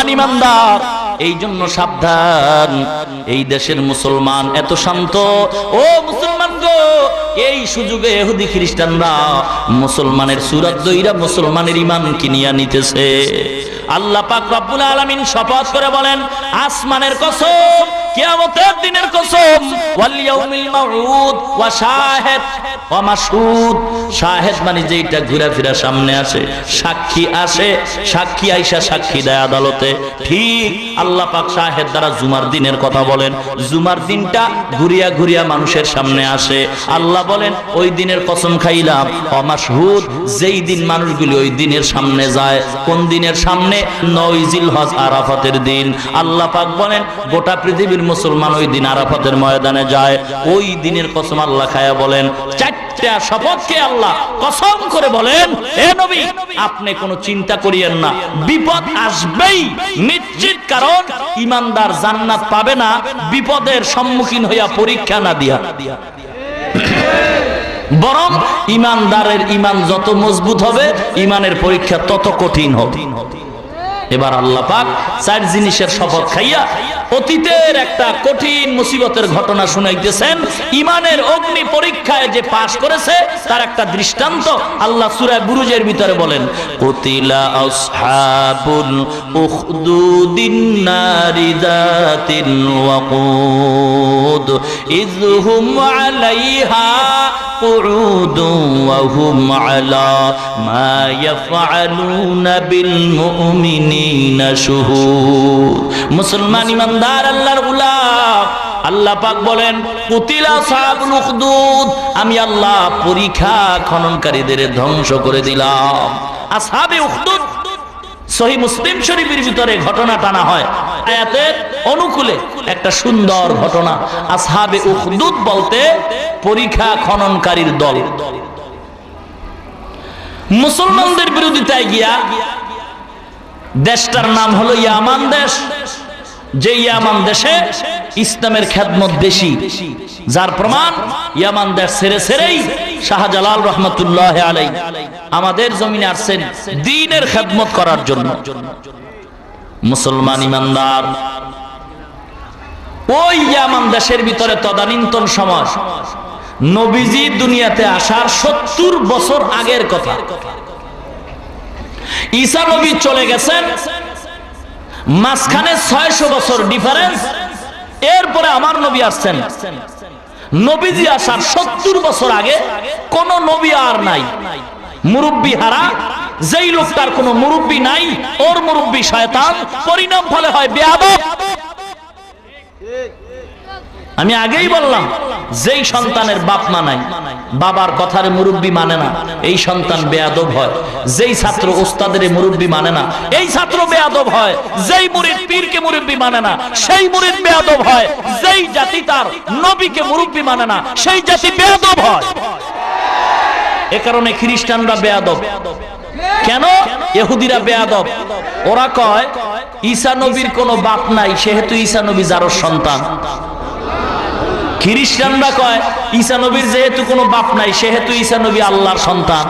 মুসলমান ইমানদার, এই জন্য সাবধান। এই দেশের মুসলমান এত শান্ত, ও মুসলমান গো, এই সুযোগে ইহুদি খ্রিস্টানরা মুসলমানের সুরাত দইরা মুসলমানের ইমান কিনিয়া নিতেছে। আল্লাহ পাক রব্বুল আলামিন শপথ করে বলেন, আসমানের কসম, কিয়ামতের দিনের কসম, ওয়াল ইয়াউমিল মাউউদ ওয়া শাহিদ ওয়া মাশহুদ। শাহিদ মানে যেটা ঘুরে ফিরে সামনে আসে, সাক্ষী আসে, সাক্ষী আইসা সাক্ষী দেয় আদালতে। ঠিক আল্লাহ পাক শাহিদ দ্বারা জুমার দিনের কথা বলেন। জুমার দিনটা ঘুরিয়া ঘুরিয়া মানুষের সামনে আসে। আল্লাহ বলেন, ওই দিনের কসম খাইলাম। ওয়া মাশহুদ, যেই দিন মানুষগুলি ওই দিনের সামনে যায়। কোন দিনের সামনে? 9 জিলহজ, আরাফাতের দিন। আল্লাহ পাক বলেন, গোটা পৃথিবীর মুসলমান ওই দিন আরাফাতের ময়দানে যায়। ওই দিনের কসম আল্লাহ খায়া বলেন, চারটা শপথকে আল্লাহ কসম করে বলেন, হে নবী, আপনি কোনো চিন্তা করিয়েন না, বিপদ আসবেই নিশ্চিত। কারণ ঈমানদার জান্নাত পাবে না বিপদের সম্মুখীন হইয়া পরীক্ষা না দিয়া, বরং ঈমানদারের ঈমান যত মজবুত হবে, ঈমানের পরীক্ষা তত কঠিন হবে। এবার আল্লাহ পাক 4 জিনিসের শপথ খাইয়া অতীতের একটা কঠিন মুসিবতের ঘটনা শুনাইতেছেন। ঈমানের অগ্নি পরীক্ষায় যে পাশ করেছে তার একটা দৃষ্টান্ত আল্লাহ সূরা বুরুজের ভিতরে বলেন, কুতিলা আসহাবুল উখদুদিন নারি যাতিল ওয়াকুদ ইযহুম আলাইহা قعود وهم على ما يفعلون بالمؤمنين شهود। মুসলমান ইমানদার আল্লাহর গোলাম, আল্লাহ পাক বলেন, কুতিলা আসহাবুল উখদুদ, আমি আল্লাহ পরীক্ষা খননকারীদের ধ্বংস করে দিলাম। আসহাবে উখদুদ সহিহ মুসলিম শরীফের ভিতরে ঘটনা টানা হয় আয়াতের অনুকূলে, একটা সুন্দর ঘটনা। আসহাবে উখদুদ বলতে পরীক্ষা খননকারীর দল। মুসলমানদের বিরোধিতায় গিয়া, দেশটার নাম হলো ইয়ামান দেশ, যে ইয়ামান দেশে ইসলামের খেদমত বেশি, যার প্রমাণ ইয়ামান দেশ ছেড়ে ছেড়েই শাহজালাল রহমতুল্লাহ আলাইহি আমাদের জমিনে আসছেন দ্বীনের খেদমত করার জন্য। মুসলমান ইমানদার ওই ইয়ামান দেশের ভিতরে তদানীন্তন সময়, নবীজি দুনিয়াতে আসার 70 বছর আগের কথা। ঈসা নবী চলে গেছেন, মাঝখানে 600 বছর ডিফারেন্স। এরপরে আমার নবী আসছেন। নবীজি আসার 70 বছর আগে কোন নবী আর নাই, মুরব্বী হারা। যেই লোকটার কোনো মুরব্বী নাই, ওর মুরব্বী শয়তান, পরিণাম ফলে হয় বেয়াদব। আমি আগেই বললাম, যেই সন্তানের বাপ মা নাই, বাবার কথার মুরব্বী মানে না, এই সন্তান বেয়াদব হয়। যেই ছাত্র ওস্তাদের মুরব্বী মানে না, এই ছাত্র বেয়াদব হয়। যেই মুরিদ পীরকে মুরব্বী মানে না, সেই মুরিদ বেয়াদব হয়। যেই জাতি তার নবীকে মুরব্বী মানে না, সেই জাতি বেয়াদব হয়। এ কারণে খ্রিস্টানরা বেয়াদব। কেন? ইহুদিরা বেয়াদব। ওরা কয় ঈসা নবীর কোনো বাপ নাই, সেহেতু ঈসা নবী যারও সন্তান। খ্রিস্টানরা কয় ঈসা নবীর যেহেতু কোনো বাপ নাই, সেহেতু ঈসা নবী আল্লাহর সন্তান।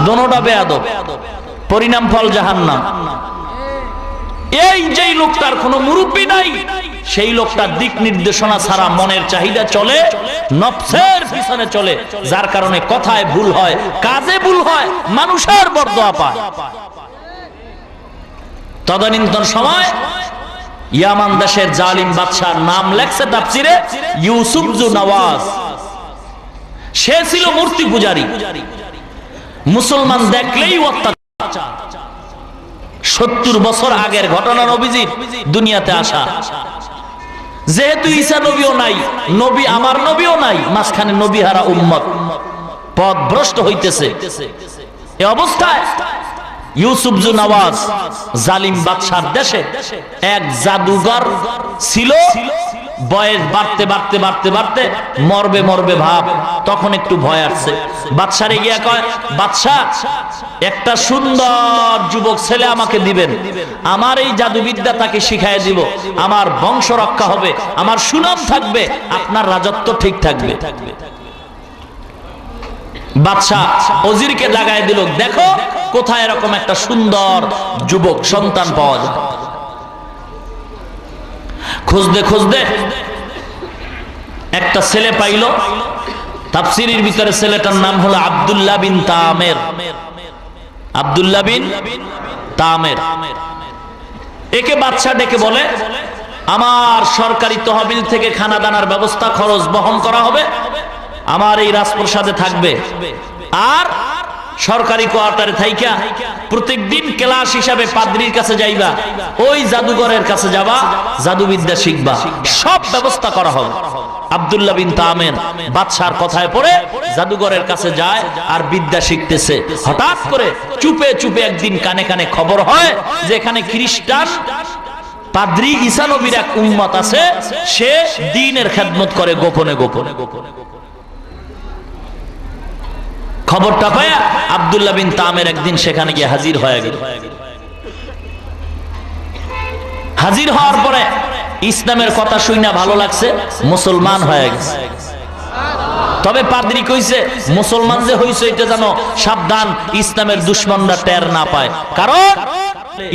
দোনোটা বেয়াদব, পরিণাম ফল জাহান্নাম। এই যেই লোকটার কোনো মুরব্বী নাই, সেই লোকটার দিক নির্দেশনা ছাড়া মনের চাহিদা চলে, নফসের পিছনে চলে, যার কারণে কথায় ভুল হয়, কাজে ভুল হয়, মানুষের বরদোয়া পায়। তদানীন্তন সময় ইয়ামান দেশের জালিম বাদশার নাম লেখছে তাফসিরে ইউসুফ জু নওয়াজ। সে ছিল মূর্তি পূজারী, মুসলমান দেখলেই অত্যাচার। 70 বছর আগের ঘটনা নবীজির দুনিয়াতে আসা। যেহেতু ঈসা নবীও নাই, নবী আমার নবীও নাই, মাঝখানে নবী হারা উম্মত পথভ্রষ্ট হইতেছে। এই অবস্থায় ইউসুফ জু নওয়াজ জালিম বাদশার দেশে এক জাদুঘর ছিল। বয়স বাড়তে বাড়তে বাড়তে বাড়তে মরবে মরবে ভাব, তখন একটু ভয় আসছে। বাদশারে গিয়া কয়, বাদশা, একটা সুন্দর যুবক ছেলে আমাকে দিবেন, আমার এই জাদুবিদ্যা তাকে শিখাই দিব, আমার বংশ রক্ষা হবে, আমার সুনাম থাকবে, আপনার রাজত্ব ঠিক থাকবে। বাদশাহ ওজিরকে লাগায় দিল, দেখো কোথায় এরকম একটা সুন্দর যুবক সন্তান পাওয়া যায়। খুঁজতে খুঁজতে একটা ছেলে পাইল। তাফসীরের ভিতরে ছেলেটার নাম হলো আব্দুল্লাহ বিন তামের। আব্দুল্লাহ বিন তামের। একে বাদশা ডেকে বলে, আমার সরকারি তহবিল থেকে খানা দানার ব্যবস্থা খরচ বহন করা হবে, আমার এই রাজপ্রাসাদে থাকবে, আর সরকারি কোয়ার্টারে থাইকা প্রত্যেকদিন ক্লাস হিসাবে পাদ্রীর কাছে যাইবা, ওই জাদুঘরের কাছে যাবা, জাদুবিদ্যা শিখবা, সব ব্যবস্থা করা হবে। আব্দুল্লাহ বিন তামের বাদশার কথায় পড়ে জাদুঘরের কাছে যায় আর বিদ্যা শিখতেছে। হঠাৎ করে চুপে চুপে একদিন কানে কানে খবর হয় যে এখানে খ্রিস্টান পাদ্রী ঈসা নবীর এক উম্মত আছে, সে দ্বীনের খেদমত করে গোপনে গোপনে। খবরটা পায় আব্দুল্লাহ বিন তামের একদিন সেখানে গিয়ে হাজির হয়ে গেল। হাজির হওয়ার পরে ইসলামের কথা শুনে ভালো লাগছে, মুসলমান হয়ে গেছে। তবে পাদ্রী কইছে, মুসলমান যে হইছে এটা জানো সাবধান, ইসলামের দুশমনরা টের না পায়, কারণ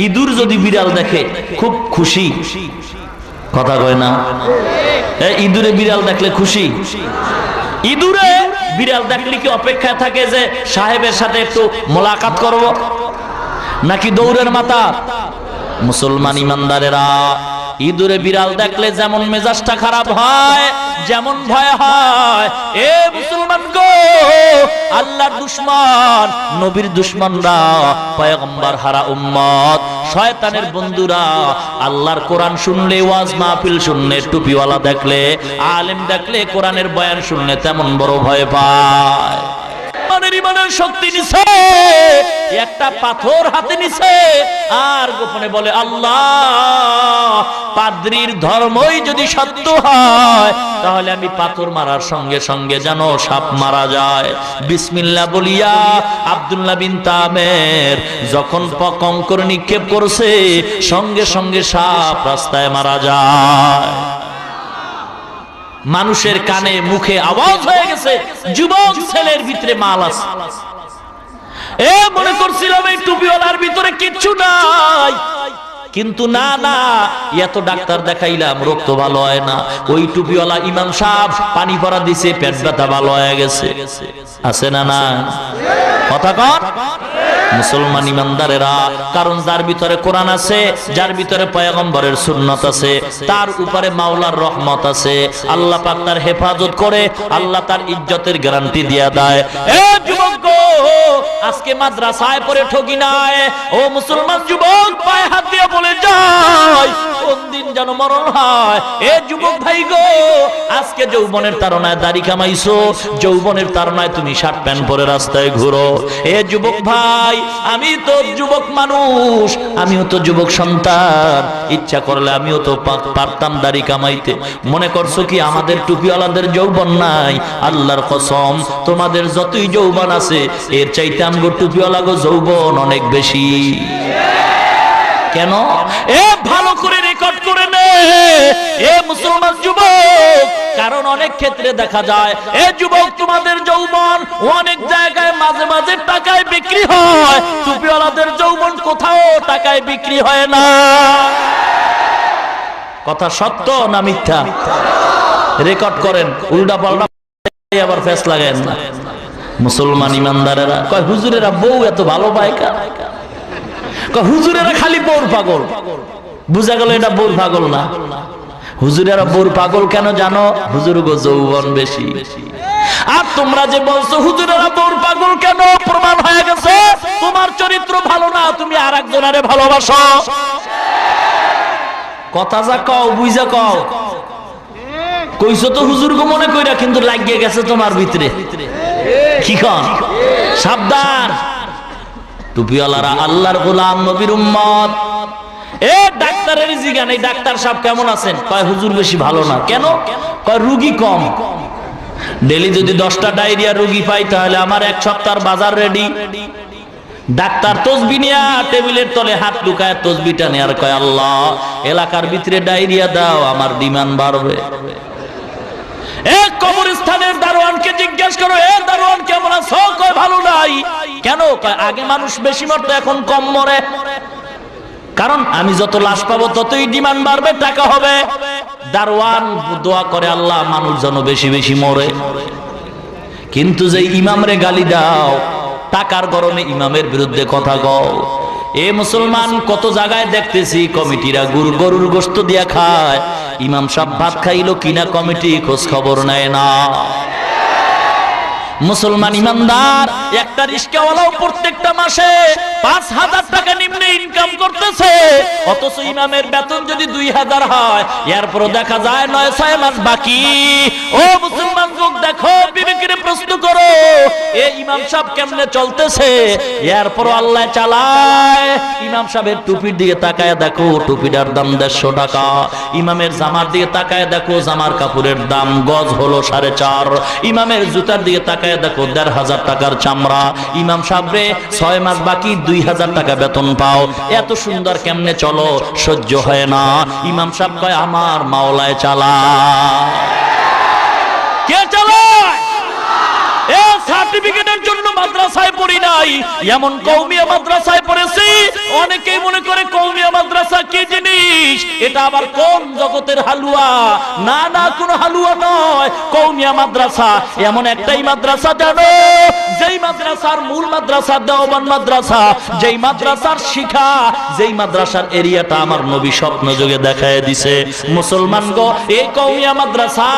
ইঁদুর যদি বিড়াল দেখে খুব খুশি। কথা কয় না? ইঁদুরে বিড়াল দেখলে খুশি? ইঁদুরে বিড়াল দেখলে কি অপেক্ষায় থাকে যে সাহেবের সাথে একটু মোলাকাত করব, নাকি দৌড়ের মাথা? মুসলমান ইমানদারেরা ইঁদুরে বিড়াল দেখলে যেমন মেজাজটা খারাপ হয়, যেমন ভয় হয়, এ মুসলমান গো, আল্লাহর দুশমন, নবীর দুশমনরা, পয়গম্বর হারা উম্মত, শয়তানের বন্ধুরা আল্লাহর কোরআন শুনলে, ওয়াজ মাহফিল শুনলে, টুপিওয়ালা দেখলে, আলেম দেখলে, কোরআনের বয়ান শুনলে তেমন বড় ভয় পায়। ইমানের শক্তি নিছে, একটা পাথর হাতে নিছে আর গোপনে বলে, আল্লাহ, পাদ্রীর ধর্মই যদি সত্য হয় তাহলে আমি পাথর মারার সঙ্গে সঙ্গে যেন সাপ মারা যায়। বিসমিল্লাহ বলিয়া আব্দুল্লাহ বিন তামের যখন কঙ্কর নিক্ষেপ করছে, সঙ্গে সঙ্গে সাপ রাস্তায় মারা যায়। মানুষের কানে মুখে আওয়াজ হয়ে গেছে, যুবক ছেলের ভিতরে মাল আছে। এ মনে করছিলাম এই টুপিওয়ালার ভিতরে কিচ্ছু নাই, কিন্তু না না, এত ডাক্তার দেখাইলাম, রক্ত ভালো হয় না। ওই টুপিওয়ালা ইমাম সাহেব পানি পড়া দিছে, পেট ব্যথা ভালো হয়ে গেছে। আছে না না? কথা কর মুসলমান ইমানদারেরা, কারণ যার ভিতরে কোরআন আছে, যার ভিতরে পয়গম্বরের সুন্নাত আছে, তার উপরে মাওলার রহমত আছে, আল্লাহ পাক তার হেফাজত করে, আল্লাহ তার ইজ্জতের গ্যারান্টি দিয়া দেয়। এ যুবক গো, আজকে মাদ্রাসায় পড়ে ঠকি নাই, ও মুসলমান যুবক, পায়ে হাত দিয়ে বলে যায় কোন দিন যেন মরণ হয়। এ যুবক ভাই গো, আজকে যৌবনের তাড়নায় দাড়ি কামাইছো, যৌবনের তাড়নায় তুমি শার্ট প্যান্ট পরে রাস্তায় ঘুরো। এ যুবক ভাই, আমি তো যুবক মানুষ, আমিও তো যুবক সন্তান, ইচ্ছা করলে আমিও তো পারতাম দাড়ি কামাইতে। মনে করছো কি আমাদের টুপিওয়ালাদের যৌবন নাই? আল্লাহর কসম, তোমাদের যতই যৌবন আছে, এর চাইতে আমগো টুপিওয়ালা গো যৌবন অনেক বেশি। কেন? এ ভালো করে রেকর্ড করে নে এ মুসলমান যুবক, কারণ অনেক ক্ষেত্রে দেখা যায় এ যুবক তোমাদের যৌবন অনেক জায়গায় মাঝে মাঝে টাকায় বিক্রি হয়, টুপিওয়ালাদের যৌবন কোথাও টাকায় বিক্রি হয় না। কথা সত্য না মিথ্যা? রেকর্ড করেন, উল্টা পাল্টা আবার ফেস লাগায়েন না। মুসলমান ইমানদারেরা কয় হুজুরেরা বউ এত ভালো পায় কা? হুজুরেরা খালি বউর পাগল। বুঝা গেল এটা বউর পাগল না। হুজুরেরা বউর পাগল কেন জানো? হুজুর গো যৌবন বেশি। আর তোমরা যে বলছো হুজুরেরা বউর পাগল কেন, প্রমাণ হয়ে গেছে তোমার চরিত্র ভালো না, তুমি আর একজনের ভালোবাসো। কথা যা কও বুঝা কও, কইছো তো হুজুর গো মনে কইরা, কিন্তু লাগিয়ে গেছে তোমার ভিতরে। কি কন? সাবধান, টুপিওয়ালারা আল্লাহর গোলাম, নবীর উম্মত। এ ডাক্তারের জিগান, এই ডাক্তার সাহেব কেমন আছেন? কয় হুজুর বেশি ভালো না। কেন? কয় রুগী কম। ডেলি যদি 10টা ডায়রিয়া রুগী পাই তাহলে আমার এক সপ্তাহের বাজার রেডি। ডাক্তার তসবি নিয়া টেবিলের তলে হাত লুকায় তসবিটা নেয়ার কয়, আল্লাহ এলাকার ভিতরে ডায়রিয়া দাও, আমার ডিমান্ড বাড়বে। এক কবরস্থানের দারোয়ানকে জিজ্ঞেস করো, এ দারোয়ান কেমন আছো? কয় ভালো নাই। কেন? কয় আগে মানুষ বেশি মরতো, এখন কম মরে। কারণ আমি যত লাশ পাবো ততই ডিমান্ড বাড়বে, টাকা হবে। দারওয়ান দোয়া করে আল্লাহ মানুষ যেন বেশি বেশি মরে। কিন্তু যে ইমামরে গালি দাও, টাকার গরমে ইমামের বিরুদ্ধে কথা কও, এ মুসলমান কত জায়গায় দেখতেছি কমিটিরা গরুর গোশত দিয়া খায়, ইমাম সাহেব ভাত খাইলো কিনা কমিটি খোঁজ খবর নেয় না। মুসলমান ইমানদার একটা রিস্কাওয়ালাও প্রত্যেকটা মাসে ৫,০০০ টাকা নিম্নে ইনকাম করতেছে, অথচ ইমামের বেতন যদি ২,০০০ হয়, এরপর দেখা যায় ৯-৬ মাস বাকি। ও মুসলমান লোক দেখো, বিবেকের প্রশ্ন করো, এই ইমাম সাহেব কেমনে চলতেছে, এরপর আল্লাহ চালায়। ইমাম সাহেবের টুপির দিকে তাকায় দেখো, টুপিটার দাম ১৫০ টাকা। ইমামের জামার দিকে তাকায় দেখো, জামার কাপড়ের দাম গজ হলো ৪.৫। ইমামের জুতার দিকে তাকায় দেখো ১৫০০ টাকার চামড়া। ইমাম সাহেবরে ৬ মাস বাকি, ২,০০০ টাকা বেতন পাও, এত সুন্দর কেমনে চলো, সহ্য হয় না। ইমাম সাহেব কয় আমার মাওলায় চালায়। কে চালায়? এ সার্টিফিকেটের জন্য মাদ্রাসায় পড়ি নাই, এমন কওমিয়া মাদ্রাসায় পড়েছি। অনেকেই মনে করে কওমিয়া মাদ্রাসা কি জিনিস, এটা আবার কোন জগতের হালুয়া। না না, কোন হালুয়া নয়। কওমিয়া মাদ্রাসা এমন একটাই মাদ্রাসা জানো, যেই মাদ্রাসার মূল মাদ্রাসা দেওবন্দ মাদ্রাসা, যেই মাদ্রাসার শিক্ষা, যেই মাদ্রাসার এরিয়াটা আমার নবী স্বপ্ন যোগে দেখায় দিছে। মুসলমান গো, এই কওমিয়া মাদ্রাসা,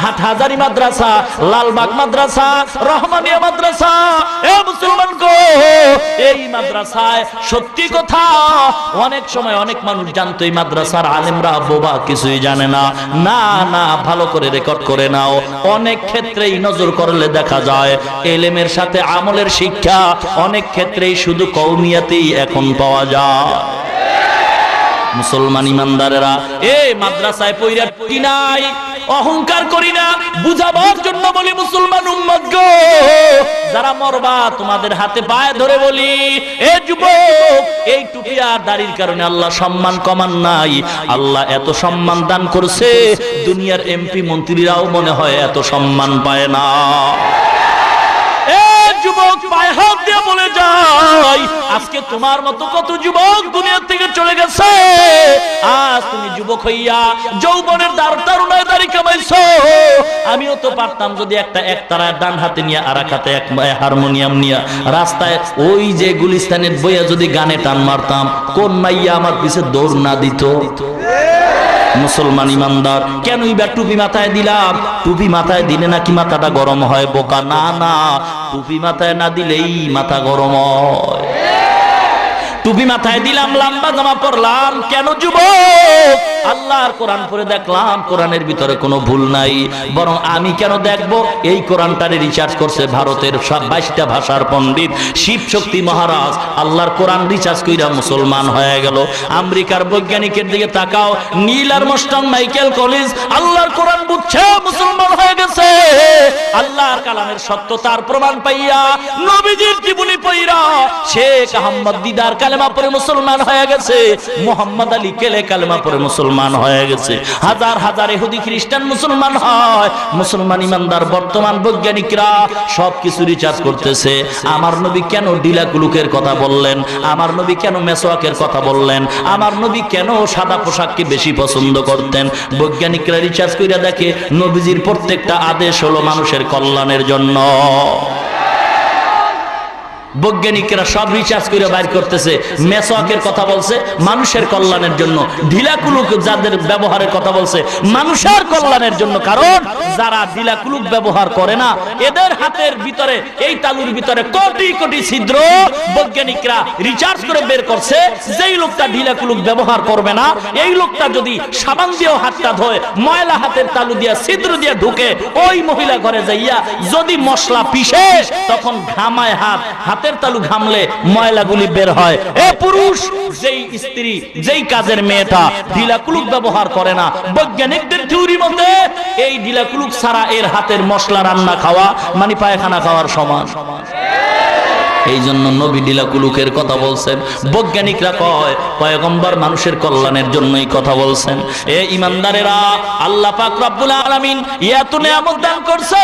হাটহাজারী মাদ্রাসা, লালবাগ মাদ্রাসা, রহমানিয়া মাদ্রাসা, এ মুসলমান গো, এই মাদ্রাসায় সত্যি কথা অনেক সময় অনেক মানুষ জানতো, এই মাদ্রাসার আলেমরা বোবা, কিছুই জানে না। না না, ভালো করে রেকর্ড করে নাও, অনেক ক্ষেত্রেই নজর করলে দেখা যায় এলেমের সাথে আমলের শিক্ষা অনেক ক্ষেত্রেই শুধু কওমিয়াতেই এখন পাওয়া যায়। মুসলমান ইমানদারেরা, এই মাদ্রাসায় পয়রা কি নাই, অহংকার করি না, বুঝাবার জন্য বলি মুসলমান উম্মত গো, যারা মরবা তোমাদের হাতে পায়ে ধরে বলি, এ যুবক, এই টুপি আর দাড়ির কারণে আল্লাহ সম্মান কমান নাই, আল্লাহ এত সম্মান দান করছে, দুনিয়ার এমপি মন্ত্রীরাও মনে হয় এত সম্মান পায় না। যুবক, পায়ে হাত দিয়ে বলে যাই, আজকে তোমার মতো কত যুবক দুনিয়া থেকে চলে গেছে। আজ তুমি যুবক হইয়া যৌবনের তারুণায় দাড়ি কামাইছো। আমিও তো পারতাম যদি একতারা ডান হাতে নিয়ে আর এক হাতে হারমোনিয়াম নিয়ে রাস্তায় ওই যে গুলিস্তানের বইয়া যদি গানে টান মারতাম, কোন মাইয়া আমার পিছে দৌড় না দিত। মুসলমান ইমানদার, কেন এবার টুপি মাথায় দিলাম? টুপি মাথায় দিলে নাকি মাথাটা গরম হয়? বোকা, না না, টুপি মাথায় না দিলেই মাথা গরম হয়। টুপি মাথায় দিলাম, লম্বা জামা পরলাম, কেন যুবক? আল্লাহর কোরআন পড়ে দেখলাম কোরআনের ভিতরে কোনো ভুল নাই, বরং আমি কেন দেখব? এই কোরআনটারে রিসার্চ করছে ভারতের 22টা ভাষার পণ্ডিত শিব শক্তি মহারাজ, আল্লাহর কোরআন রিসার্চ কইরা মুসলমান হয়ে গেল। আমেরিকার বৈজ্ঞানিকের দিকে তাকাও, নীল আর্মস্ট্রং, মাইকেল কলিন্স, আল্লাহর কোরআন বুঝছে, মুসলমান হয়ে গেছে। আল্লাহর কালামের সত্যতার প্রমাণ পাইয়া, নবীজির জীবনী পড়া শেখ আহমদ দিদার কালেমা পড়ে মুসলমান হয়ে গেছে, মোহাম্মদ আলী কেলে কালেমা পড়ে মুসলমান হয়ে গেছে, হাজার হাজার ইহুদি খ্রিস্টান মুসলমান হয়। মুসলমান ইমানদার, বর্তমান বৈজ্ঞানিকরা সবকিছু রিসার্চ করতেছে, আমার নবী কেন ডিলা কুলুকের কথা বললেন, আমার নবী কেন মেসওয়াকের কথা বললেন, আমার নবী কেন সাদা পোশাককে বেশি পছন্দ করতেন। বৈজ্ঞানিকরা রিসার্চ কইরা দেখে নবীজির প্রত্যেকটা আদেশ হলো মানুষের কল্যাণের জন্য। বৈজ্ঞানিকরা সব রিসার্চ করে বাইর করতেছে, মেসওয়াকের কথা বলছে মানুষের কল্যাণের জন্য, ঢিলাকুলুক যাদের ব্যবহারের কথা বলছে মানুষের কল্যাণের জন্য। কারণ যারা ঢিলাকুলুক ব্যবহার করে না, এদের হাতের ভিতরে, এই তালুর ভিতরে কোটি কোটি ছিদ্র। বৈজ্ঞানিকরা রিসার্চ করে বের করছে, যেই লোকটা ঢিলাকুলুক ব্যবহার করবে না, এই লোকটা যদি সাবান দিয়েও হাতটা ধোয়, ময়লা হাতের তালু দিয়া ছিদ্র দিয়ে ঢুকে ওই মহিলা ঘরে যাইয়া যদি মশলা পিষে, তখন ঘামায় হাতের তালু ঘামলে ময়লাগুলি বের হয়। এ পুরুষ, যেই স্ত্রী, যেই কাজের মেয়েটা ঢিলাকুলুক ব্যবহার করে না, বৈজ্ঞানিকদের থিওরি মতে এই ঢিলাকুলুক ছাড়া এর হাতের মশলা রান্না খাওয়া মানে পায়খানা খাওয়ার সমান। এই জন্য নবী ডিলাকুলুকের কথা বলছেন, বৈজ্ঞানিকরা কয় পয়গম্বর মানুষের কল্যাণের জন্যই কথা বলছেন। এ ইমানদারেরা, আল্লাহ পাক রব্বুল আলামিন এত নিয়ামত দান করছে।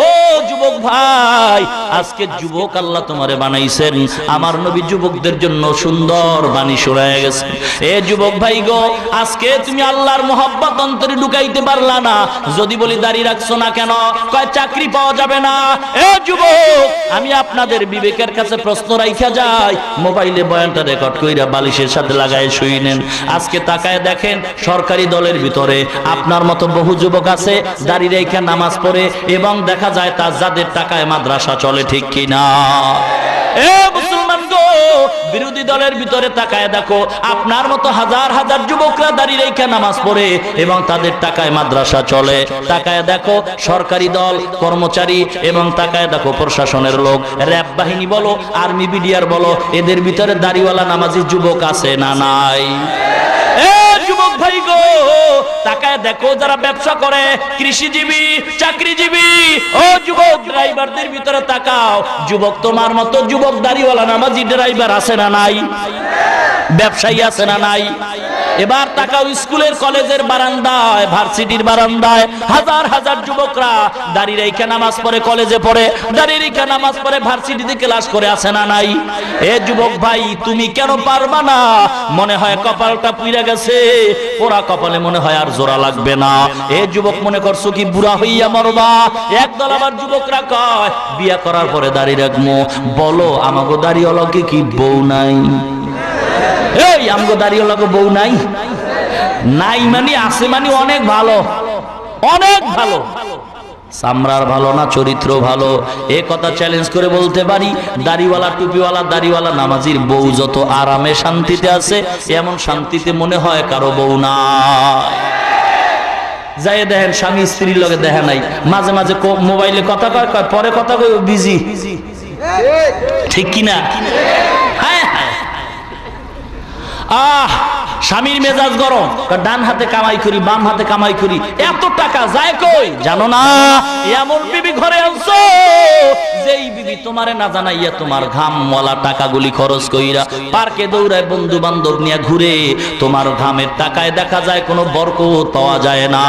ও যুবক ভাই, আজকে যুবক আল্লাহ তোমারে বানাইছেন, আমার নবী যুবকদের জন্য সুন্দর বাণী শোনায় গেছে। এ যুবক ভাই গো, আজকে তুমি আল্লাহর মোহাব্বত অন্তরে ঢুকাইতে পারলা না। যদি বলি দাঁড়িয়ে রাখছো না কেন, কয় চাকরি পাওয়া যাবে না। এ যুবক, আমি আপনাদের বিবেকের কাছে প্রশ্ন রাইখা যাই, মোবাইলে বয়ানটা রেকর্ড কইরা বালিশের সাথে লাগায় শুই নেন। আজকে তাকায় দেখেন, সরকারি দলের ভিতরে আপনার মতো বহু যুবক আছে দাঁড়িয়ে রেখা নামাজ পড়ে, এবং দেখা যায় তার যাদের টাকায় মাদ্রাসা চলে, ঠিক কিনা? এ মুসলমান গো, বিরোধী দলের ভিতরে তাকায় দেখো, আপনার মতো হাজার হাজার যুবকরা দাঁড়িয়ে রেখে নামাজ পড়ে এবং তাদের টাকায় মাদ্রাসা চলে। তাকায় দেখো সরকারি দল কর্মচারী, এবং তাকায় দেখো প্রশাসনের লোক, র‍্যাব বাহিনী বলো, আর্মি বিডিআর বলো, এদের ভিতরে দাড়িওয়ালা নামাজি যুবক আছে না নাই? এ যুবক ভাই গো, তাকায় দেখো যারা ব্যবসা করে, কৃষিজীবী, চাকরিজীবী, ও যুবক ড্রাইভারদের ভিতরে তাকাও, যুবক তোমার মতো যুবক দাড়িওয়ালা নামাজি ড্রাইভার আছে না নাই? ব্যবসায়ী আছে না নাই? এবার তাকাও স্কুলের কলেজের বারান্দায়, ভার্সিটির বারান্দায় হাজার হাজার যুবকরা দাঁড়িয়ে রেখে নামাজ পড়ে, কলেজে পড়ে, দাঁড়িয়ে রেখে নামাজ পড়ে, ভার্সিটিতে ক্লাস করে, আছে না নাই? এ যুবক ভাই, তুমি কেন পারবা না? মনে হয় কপালটা পুইরা গেছে, পোড়া কপালে মনে হয় আর জোড়া লাগবে না। এ যুবক, মনে করছো কি বুড়া হইয়া মরবা? একদল আবার যুবকরা কয় বিয়া করার পরে দাঁড়িয়ে রাখবো। বলো, আমাগো দাঁড়িওয়ালাকে কি বউ নাই? এই আমগো দাঁড়িওয়ালাকে বউ নাই? নাই মানে আছে, মানে অনেক ভালো, অনেক ভালো। চামড়ার ভালো না চরিত্র ভালো, এ কথা চ্যালেঞ্জ করে বলতে পারি। দাড়িওয়ালা, টুপিওয়ালা, দাড়িওয়ালা নামাজির বউ যত আরামে শান্তিতে আছে, এমন শান্তিতে মনে হয় কারো বউ নাই। যাই দেখেন, স্বামী স্ত্রীর লগে দেখা নাই, মাঝে মাঝে মোবাইলে কথা কয়, পরে কথা কই বিজি, ঠিক কিনা? হ্যাঁ, স্বামীর মেজাজ গরম, ডান হাতে কামাই করি, বাম হাতে কামাই করি, এত টাকা যায় কই জানো না? এমন বিবি ঘরে আনছো, যেই বিবি তোমারে না জানাইয়া তোমার ঘামওয়ালা টাকাগুলি খরচ কইরা পার্কে দৌড়ায়, বন্ধু বান্ধব নিয়ে ঘুরে, তোমার ঘামের টাকায় দেখা যায় কোনো বরকত পাওয়া যায় না।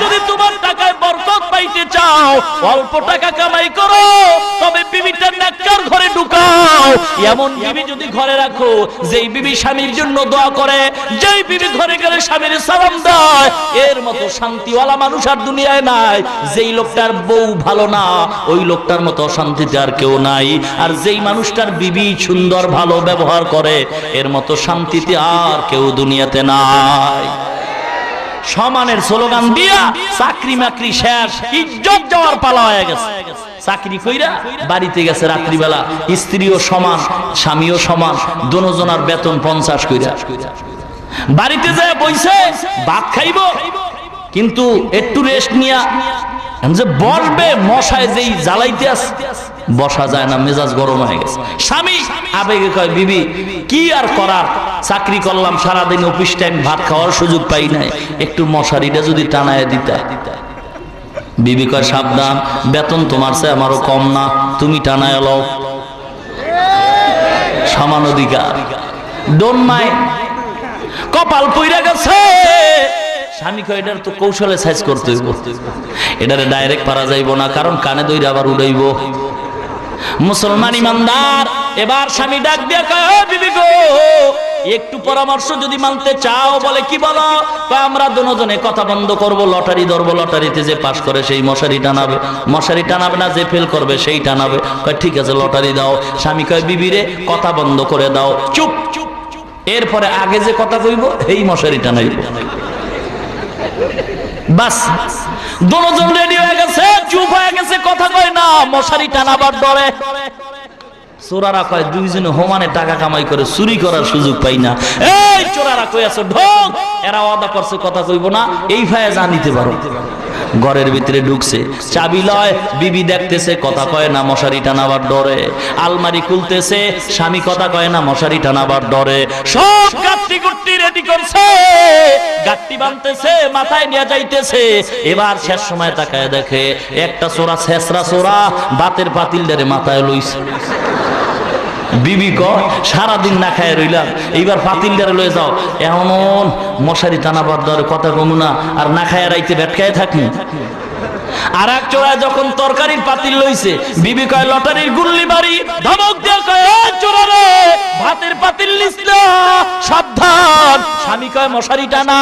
যদি তোমার টাকায় বরকত পাইতে চাও, অল্প টাকা কামাই করো, তবে বিবিটা নেককার ঘরে ঢুকাও। এমন বিবি যদি ঘরে রাখো, যেই বিবি স্বামীর জন্য দোয়া করে, যেই বিবি ঘরে গেলে স্বামীর সালাম দেয়, এর মতো শান্তিওয়ালা মানুষ আর দুনিয়ায় নাই। যেই লোকটার বউ ভালো না, ওই লোকটার মতো শান্তিতে আর কেউ নাই। আর যেই মানুষটার বিবি সুন্দর, ভালো ব্যবহার করে, এর মতো শান্তিতে আর কেউ দুনিয়াতে নাই। সমানের স্লোগান দিয়া চাকরি মাকরি শেষ, ইজ্জত যাওয়ার পালা হয়ে গেছে। চাকরি কইরা বাড়িতে গেছে রাত্রিবেলা, স্ত্রীও সমান, স্বামীও সমান, দোনোজনার বেতন 50 কইরা। বাড়িতে যায় বইছে, ভাত খাইব, কিন্তু একটু রেস্ট নিয়া যে বসবে, মশায় যেই জ্বালাইতে আছে, বসা যায় না, মেজাজ গরম হয়ে গেছে। স্বামী আবেগে কয়, বিবি কি আর করার, চাকরি করলাম সারাদিন, অফিস টাইম, ভাত খাওয়ার সুযোগ পাই নাই, একটু মশারিটা যদি টানায় দিতা। বিবি কয়, সাবধান, বেতন তোমার চেয়ে আমারও কম না, তুমি টানায় লও, সমান অধিকার, ডোন্ট মাইন্ড। কপাল পুইরা গেছে। স্বামী কয়, এটার তো কৌশলে সাইজ করতে হইব, এটারে ডাইরেক্ট পারা যাইব না, কারণ কানে দইরা আবার উড়াইব। মুসলমান ইমানদার, এবার স্বামী ডাক দিয়া কয়, বিবি গো, একটু পরামর্শ যদি মানতে চাও। বলে কি বলো? আমরা দুজনে কথা বন্ধ করব, লটারি ধরবো, লটারিতে যে পাস করে সেই মশারি টানাবে, মশারি টানাবে না, যে ফেল করবে সেই টানাবে। কয় ঠিক আছে, লটারি দাও। স্বামী কয়, বিবিরে কথা বন্ধ করে দাও, চুপ। এরপরে আগে যে কথা কইব, এই মশারি টানাইব। বাস, দুজন রেডি হয়ে গেছে, চুপ হয়ে গেছে, কথা কয় না, মশারি টানাবার ডরে। চোরারা কয়, দুইজনে হোমানে টাকা কামাই করে, চুরি করার সুযোগ পাই না। এই চোরারা কই আছো, ঢোক। এরা ওয়াদা করছে কথা কইব না, এই ফায়ে জানিতে পারো। ঘরের ভিতরে ঢুকছে, চাবি লয়, বিবি দেখতেছে, কথা কয় না, মশারি টানাবার ডরে। আলমারি খুলতেছে, স্বামী কথা কয় না, মশারি টানাবার ডরে। সব গাট্টি গুট্টি রেডি করছে, গাট্টি বানতেছে, মাথায় নিয়ে দিয়া যাইতেছে। এবার শেষ সময় তাকায় দেখে একটা চোরা ছেসরা চোরা বাতের পাতিলটারে মাথায় লইছে। বিবি কয় সারাদিন না খায় রইলাম, এইবার পাতিলটারে লয়ে যাও। এমন মশারি টানাবার দরে কথা কমু না, আর না খায় রাইতে ভেটকায় থাকি। আর এক চোরা যখন তরকারির পাতিল লইছে, বিবি কয় লটারির গুল্লি বাড়ি, ধমক দিয়ে কয় চোরা রে ভাতের পাতিল লিস না, সাবধান। স্বামী কয় মশারি টানা।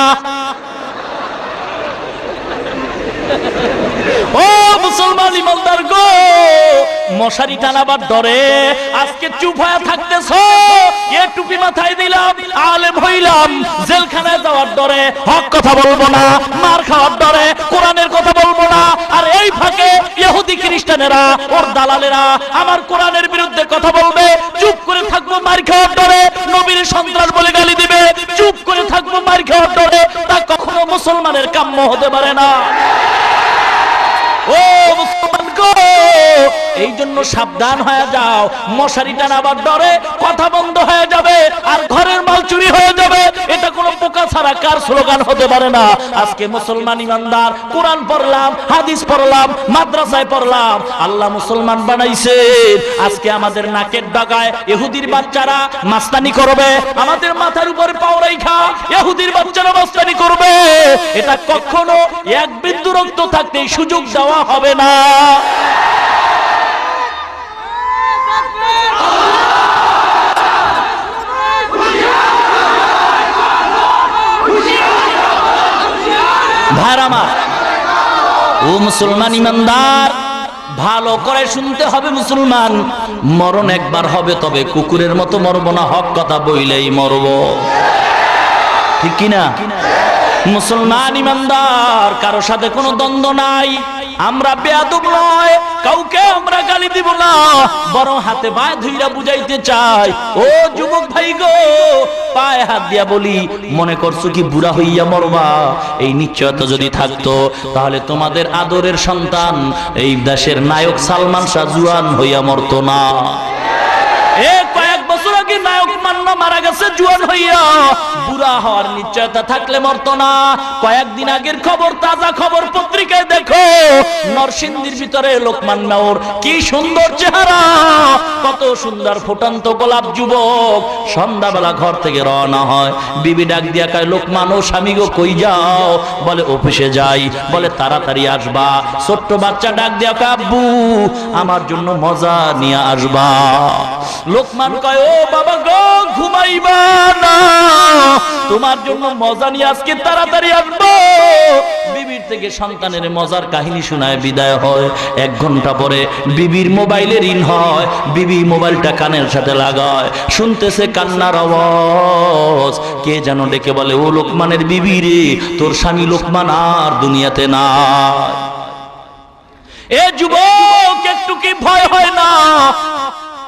ও মুসলমান ইমানদার গো, মশারি টানাবার ডরে আজকে চুপ হয়ে থাকতেছ। এ টুপি মাথায় দিলাম, আলেম হইলাম, জেলখানায় যাওয়ার ডরে হক কথা বলবো না, মার খাওয়ার ডরে কোরআনের কথা বলবো না। আর এই ফাঁকে ইহুদি খ্রিস্টানেরা, ওর দালালেরা আমার কোরআনের বিরুদ্ধে কথা বলবে, চুপ করে থাকবো মার খাওয়ার ডরে। নবীর সন্ত্রাস বলে গালি দিবে, চুপ করে থাকবো মার খাওয়ার ডরে। তা কখনো মুসলমানের কাম্য হতে পারে না। ও মুসলমান গো, এই জন্য সাবধান হয়ে যাও। মশারি টানাবার ডরে কথা বন্ধ হয়ে যাবে, আর ঘরের মাল চুরি হয়ে যাবে। এটা কোনো পোকা ছাড়া কার স্লোগান হতে পারে না। আজকে মুসলমান ইমানদার কোরআন পড়লাম, হাদিস পড়লাম, মাদ্রাসায় পড়লাম, আল্লাহ মুসলমান বানাইছে। আজকে আমাদের নাকের ডাগায় ইহুদির বাচ্চারা মাস্তানি করবে, আমাদের মাথার উপরে পাও রাইখা ইহুদির বাচ্চারা মাস্তানি করবে। এটা কখনো এক বিন্দু রক্ত থাকতে সুযোগ দেওয়া হবে না। ভাইরা আমার, ও মুসলমান ইমানদার, ভালো করে শুনতে হবে মুসলমান। মরণ একবার হবে, তবে কুকুরের মতো মরব না, হক কথা বইলেই মরব, ঠিক কিনা? মুসলমান ইমানদার, কারো সাথে কোনো দ্বন্দ্ব নাই। আমরা বেয়াদব নয়, কাউকে আমরা গালি দিব না, বরং হাতে পায়ে ধুইরা বুঝাইতে চাই। ও যুবক ভাই গো, পায়ে হাত দিয়া বলি, মনে করছো কি বুড়া হইয়া মরবা? এই নিশ্চয়তা যদি থাকতো, তাহলে তোমাদের আদরের সন্তান এই দেশের নায়ক সালমান শাহ জুয়ান হইয়া মরতো না। কয়েক বছর আগে নায়ক মান্না মারা গেছে জুয়ান হইয়া। বুড়া হওয়ার নিশ্চয়তা থাকলে মরতো না। কয়েকদিন আগের খবর, তাজা খবর পত্রিকায় দেখো, নরসিংদীর ভিতরে লোকমান মেয়র, কি সুন্দর চেহারা, কত সুন্দর ফুটন্ত গোলাপ যুবক। সন্ধ্যাবেলা ঘর থেকে রওনা হয়, বিবি ডাক দিয়া কয় লোকমান, ও স্বামী গো কই যাও? বলে অফিসে যাই। বলে তাড়াতাড়ি আসবা। ছোট্ট বাচ্চা ডাক দিয়া কয় আব্বু আমার জন্য মজা নিয়ে আসবা। লোকমান কয় ও বাবা গো, ঘুমাইবা না, তোমার জন্য মজা নিয়ে আজকে তাড়াতাড়ি আসবো। বিবির থেকে সন্তানের মজার কাহিনী শোনায় বিদায় হয়। 1 ঘন্টা পরে বিবির মোবাইলে রিং হয়। বিবি মোবাইলটা কানের সাথে লাগায়, শুনতেছে কান্নার আওয়াজ। কে যেন ডেকে বলে, ও লোকমানের বিবি রে, তোর স্বামী লোকমান আর দুনিয়াতে নাই। এ যুবক, একটু কি ভয় হয় না?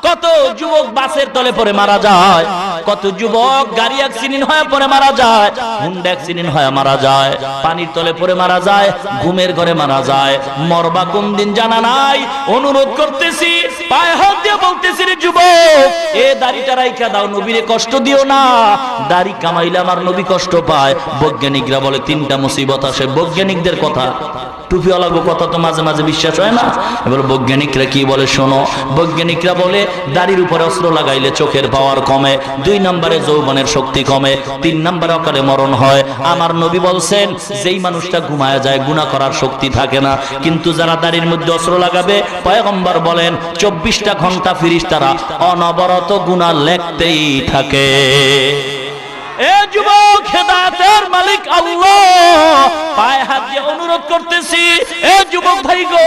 কত যুবক বাসের তলে পড়ে মারা যায়, কত যুবক গাড়ি অ্যাক্সিডেন্ট হয়ে পড়ে মারা যায়, হুন্ডা অ্যাক্সিডেন্ট হয়ে মারা যায়, পানির তলে পড়ে মারা যায়, ঘুমের ঘরে মারা যায়। মরবা কোন দিন জানা নাই। অনুরোধ করতেছি, পায়ে হাত দিয়ে বলতেছি রে যুবক, এ দাড়িটা রাইখা দাও, নবীরে কষ্ট দিও না। দাড়ি কামাইলে আমার নবী কষ্ট পায়। বৈজ্ঞানিকরা বলে 3টা মুসিবত আসে। বৈজ্ঞানিকদের কথা, টুপিওয়ালা কথা তো মাঝে মাঝে বিশ্বাস হয় না। এবার বৈজ্ঞানিকরা কি বলে শোনো। বৈজ্ঞানিকরা বলে দাড়ির উপরে অস্ত্র লাগাইলে চোখের পাওয়ার কমে, 2 নম্বরে যৌবনের শক্তি কমে, 3 নম্বরে অকালে মরণ হয়। আমার নবী বলছেন, যেই মানুষটা ঘুমায় যায় গুনাহ করার শক্তি থাকে না, কিন্তু যারা দাড়ির মধ্যে অস্ত্র লাগাবে, পয়গম্বর বলেন 24টা ঘন্টা ফেরেশতারা অনবরত গুনাহ লিখতেই থাকে। এ যুবক, হেদায়েতের মালিক আল্লাহ, পায়ে হাত দিয়ে অনুরোধ করতেছি, এ যুবক ভাই গো,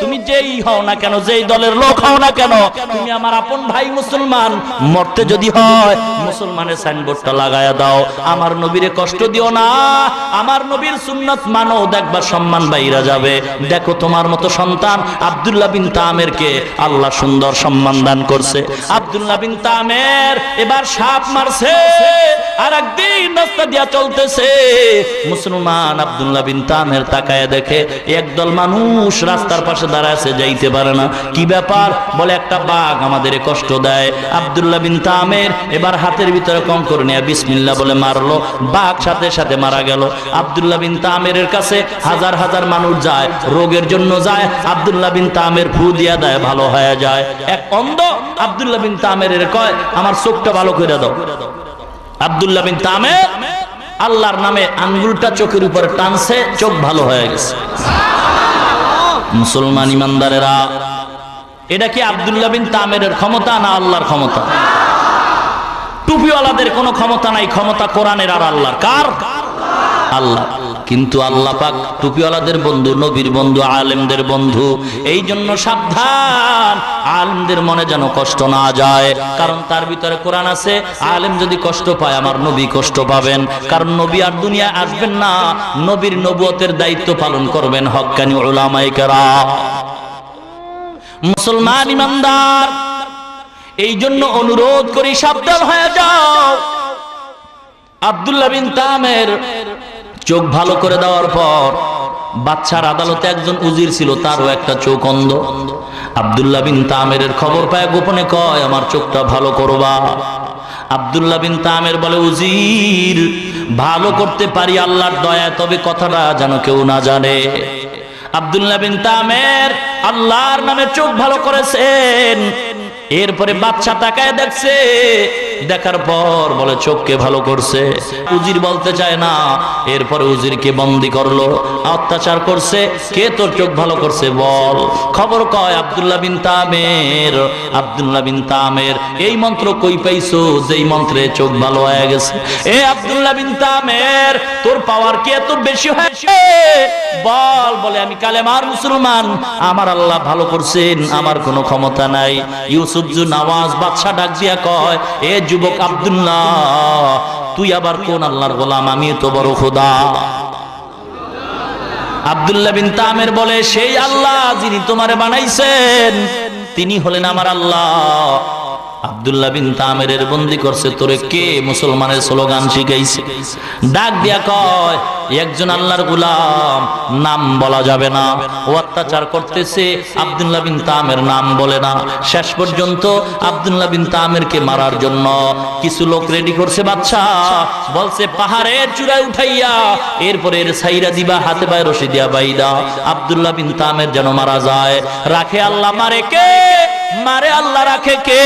তুমি যেই হও না কেন, যেই দলের লোক হও না কেন, তুমি আমার আপন ভাই মুসলমান। মরতে যদি হয় মুসলমানের সাইনবোর্ডটা লাগায়া দাও। আমার নবীরে কষ্ট দিও না, আমার নবীর সুন্নাত মানো, দেখবা সম্মান বাইরা যাবে। দেখো তোমার মতো সন্তান আব্দুল্লাহ বিন তামেরকে আল্লাহ সুন্দর সম্মান দান করছে। আব্দুল্লাহ বিন তামের এবার সাপ মারছে, আর একদিন রাস্তা দিয়া চলতেছে। মুসলমান আব্দুল্লাহ বিন তামের তাকায় দেখে একদল মানুষ রাস্তার পাশে দাঁড়ায় আছে, যাইতে পারে না। কি ব্যাপার? বলে একটা বাঘ আমাদের কষ্ট দেয়। আব্দুল্লাহ বিন তামের এবার হাতের ভিতরে কঙ্কর নিয়ে বিসমিল্লাহ বলে মারলো, বাঘ সাথে সাথে মারা গেল। আব্দুল্লাহ বিন তামের কাছে হাজার হাজার মানুষ যায়, রোগের জন্য যায়। আব্দুল্লাহ বিন তামের ফু দিয়া দেয়, ভালো হয়ে যায়। এক অন্ধ আব্দুল্লাহ বিন তামের কয় আমার চোখটা ভালো করে দাও। আব্দুল্লাহ বিন তামের আল্লাহর নামে আঙ্গুলটা চোখের উপরে টানছে, চোখ ভালো হয়ে গেছে। মুসলমান ইমানদারেরা, এটা কি আব্দুল্লাহ বিন তামের ক্ষমতা না আল্লাহর ক্ষমতা? টুপিওয়ালাদের কোনো ক্ষমতা নাই, ক্ষমতা কোরআনের আর আল্লাহর। কার? আল্লাহ। কিন্তু আল্লাহ পাক টুপিওয়ালাদের বন্ধু, নবীর বন্ধু, আলেমদের বন্ধু। এই জন্য সাবধান, আলেমদের মনে যেন কষ্ট না যায়, কারণ তার ভিতরে কোরআন আছে। আলেম যদি কষ্ট পায়, আমার নবী কষ্ট পাবেন, কারণ নবী আর দুনিয়ায় আসবেন না, নবীর নবুয়তের দায়িত্ব পালন করবেন হক্কানি উলামায়ে কেরাম। মুসলমান ইমানদার, এই জন্য অনুরোধ করি সাবধান হয়ে যাও। আব্দুল্লাহ বিন তামের চোখ ভালো করে দেওয়ার পর বাদশার আদালতে একজন উজির ছিল, তারও একটা চোখ অন্ধ। আব্দুল্লাহ বিন তামের খবর পায়, গোপনে কয় আমার চোখটা ভালো করবা। আব্দুল্লাহ বিন তামের বলে, উজির ভালো করতে পারি আল্লাহর দয়া, তবে কথাটা যেন কেউ না জানে। আব্দুল্লাহ বিন তামের আল্লাহর নামে চোখ ভালো করেছেন। এরপরে বাদশা তাকায় দেখছে, দেখার পর বলে চোখকে ভালো করছে। উজির বলতে চায় না। এরপরে উজিরকে বন্দি করলো, অত্যাচার করছে। কে তোর চোখ ভালো করছে বল। খবর কয় আব্দুল্লাহ বিন তামের। আব্দুল্লাহ বিন তামের এই মন্ত্র কই পাইছো যেই মন্ত্রে চোখ ভালো হয়ে গেছে? এ আব্দুল্লাহ বিন তামের, তোর পাওয়ার কি এত বেশি হয়েছে বল। বলে আমি কালেমার মুসলমান, আমার আল্লাহ ভালো করছেন, আমার কোনো ক্ষমতা নাই। ইউসুফ জু নওয়াজ বাদশা ডাক দিয়া কয়, এ যুবক আব্দুল্লাহ, তুই আবার কোন আল্লাহর গোলাম? আমি তো বড় খোদা। আব্দুল্লাহ বিন তামের বলে, সেই আল্লাহ যিনি তোমারে বানাইছেন তিনি হলেন আমার আল্লাহ। আব্দুল্লাহ বিন তামের বন্দি করছে। তোরে কে মুসলমানের স্লোগান শিখাইছে? ডাক দিয়া কয়, একজন আল্লাহর গোলাম, নাম বলা যাবে না। ও অত্যাচার করতেছে, আব্দুল্লাহ বিন তামের নাম বলে না। শেষ পর্যন্ত আব্দুল্লাহ বিন তামেরকে মারার জন্য কিছু লোক রেডি করছে বাদশা। বলছে পাহাড়ের চূড়ায় উঠাইয়া এরপরে এর ছাইরা দিবা, হাতে পায়ে রশি দিয়া বাইদা। আব্দুল্লাহ বিন তামের যেন মারা যায়। রাখে আল্লাহ, মারে কে? মারে আল্লাহ, রাখে কে?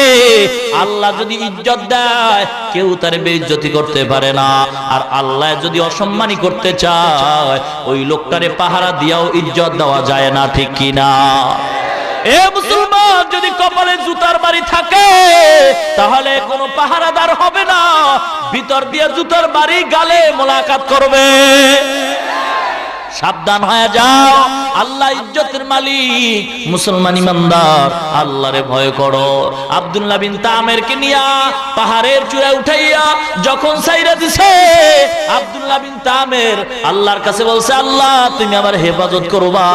আল্লাহ যদি ইজ্জত দেয়, কেউ তারে বেইজ্জতি করতে পারে না। আর আল্লাহ যদি অসম্মানী করতে চায়, ওই লোকটারে পাহারা দিয়াও ইজ্জত দেওয়া যায় না, ঠিক কিনা? এ মুসলমান, যদি কপালে জুতার বাড়ি থাকে তাহলে কোনো পাহারাদার হবে না, ভিতর দিয়ে জুতার বাড়ি গালে মোলাকাত করবে। সাবধান হয়ে যাও, আল্লাহ ইজ্জতের মালিক। মুসলমান ইমানদার, আল্লাহরে ভয় করো। আব্দুল্লাহ বিন তামেরকে নিয়া পাহাড়ের চূড়ায় উঠাইয়া যখন ছাইরা দিছে, আব্দুল্লাহ বিন তামের আল্লাহর কাছে বলছে, আল্লাহ তুমি আমার হেফাজত করবা।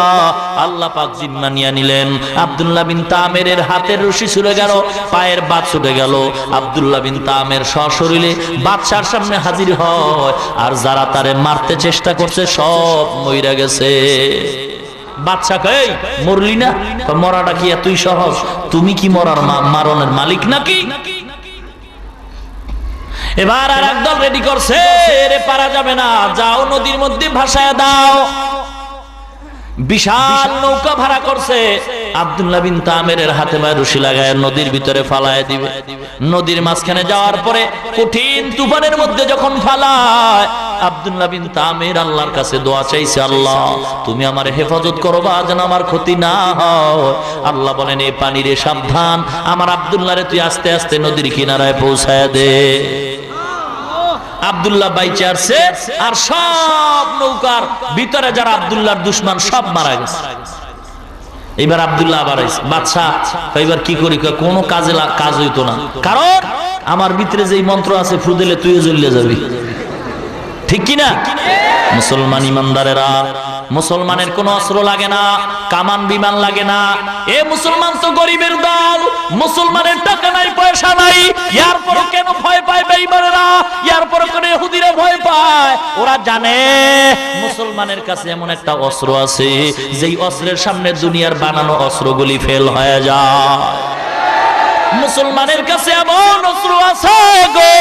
আল্লাহ পাক জিম্মা নিয়ে নিলেন। আব্দুল্লাহ বিন তামের হাতের রশি ছুটে গেল, পায়ের বাত ছুটে গেল। আব্দুল্লাহ বিন তামের সশরীরে বাদশার সামনে হাজির হয়, আর যারা তারে মারতে চেষ্টা করছে সব মইরা গেছে। বাদশা কই মরলি না? মরাটা কি এতই সহজ? তুমি কি মরার মারণের মালিক নাকি? এবার আর একদল রেডি করছে, এরে পারা যাবে না, যাও নদীর মধ্যে ভাসায় দাও। বিশাল নৌকা ভাড়া করছে। আব্দুল্লাহ বিন তামের হাতে পায়ে রশি লাগায় নদীর ভিতরে ফালায় দিবে। নদীর মাঝখানে যাওয়ার পরে কঠিন তুফানের মধ্যে যখন ফালায়, আব্দুল্লাহ বিন তামের আল্লাহর কাছে দোয়া চাইছে, আল্লাহ তুমি আমার হেফাজত করবা যেন আমার ক্ষতি না হয়। আল্লাহ বলেন, এই পানিরে সাবধান, আমার আব্দুল্লাহরে তুই আস্তে আস্তে নদীর কিনারায় পৌঁছায় দে। আব্দুল্লাহ বাইচে আসছে, আর সব নৌকার ভিতরে যারা আব্দুল্লাহর দুশমন সব মারা গেছে। এবার আব্দুল্লাহ আবার আইছে। বাদশা এবার কি করি? কোনো কাজ হইতো না, কারণ আমার ভিতরে যে মন্ত্র আছে ফু দিলে তুইও জ্বলে যাবি, ঠিক কিনা? মুসলমান ইমানদারেরা, মুসলমানের কোনো অস্ত্র লাগে না, কামান বিমান লাগে না। এ মুসলমান তো গরিবের দল, মুসলমানের টাকা নাই পয়সা নাই, ইয়ার পরও কেন ভয় পায় বেঈমানেরা, ইয়ার পরও কেন ইহুদিরা ভয় পায়? ওরা জানে মুসলমানের কাছে এমন একটা অস্ত্র আছে যেই অস্ত্রের সামনে দুনিয়ার বানানো অস্ত্রগুলি ফেল হয়ে যায়। মুসলমানের কাছে এমন অস্ত্র আছে গো,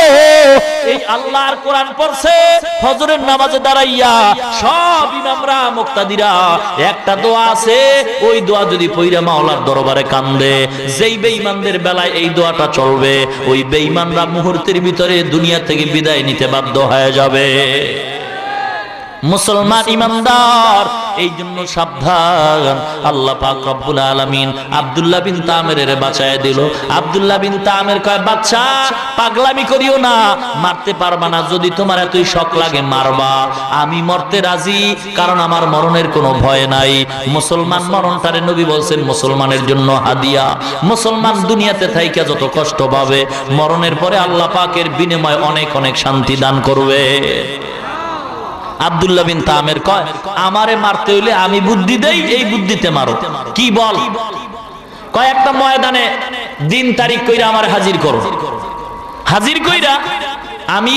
এই আল্লাহর কোরআন পড়ছে ফজরের নামাজে দাঁড়াইয়া সব ইমামরা মুক্তাদিরা একটা দোয়া আছে, ওই দোয়া যদি পইরা মাওলার দরবারে কান্দে, যেই বেঈমানদের বেলায় এই দোয়াটা চলবে, ওই বেঈমানরা মুহূর্তের ভিতরে দুনিয়া থেকে বিদায় নিতে বাধ্য হয়ে যাবে। মুসলমান ইমানদার, এই জন্য সাবধান। আল্লাহ পাক রব্বুল আলামিন আব্দুল্লাহ বিন তামেরের বাঁচায় দিল। আব্দুল্লাহ বিন তামের কয়, বাচ্চা পাগলামি করিও না, মারতে পারবা না, যদি তোমার এতই শখ লাগে মারবা, আমি মরতে রাজি, কারণ আমার মরণের কোনো ভয় নাই। মুসলমান মরণটারে নবী বলছেন মুসলমানের জন্য হাদিয়া। মুসলমান দুনিয়াতে থাইকা যত কষ্ট পাবে, মরণের পরে আল্লাহ পাকের বিনিময়ে অনেক অনেক শান্তি দান করবে। আব্দুল্লাহ বিন তামের কয়, আমারে মারতে হইলে আমি বুদ্ধি দেই, এই বুদ্ধিতে মারো। কি বল? কয়, একটা ময়দানে দিন তারিখ কইরা আমার হাজির করো, হাজির কইরা আমি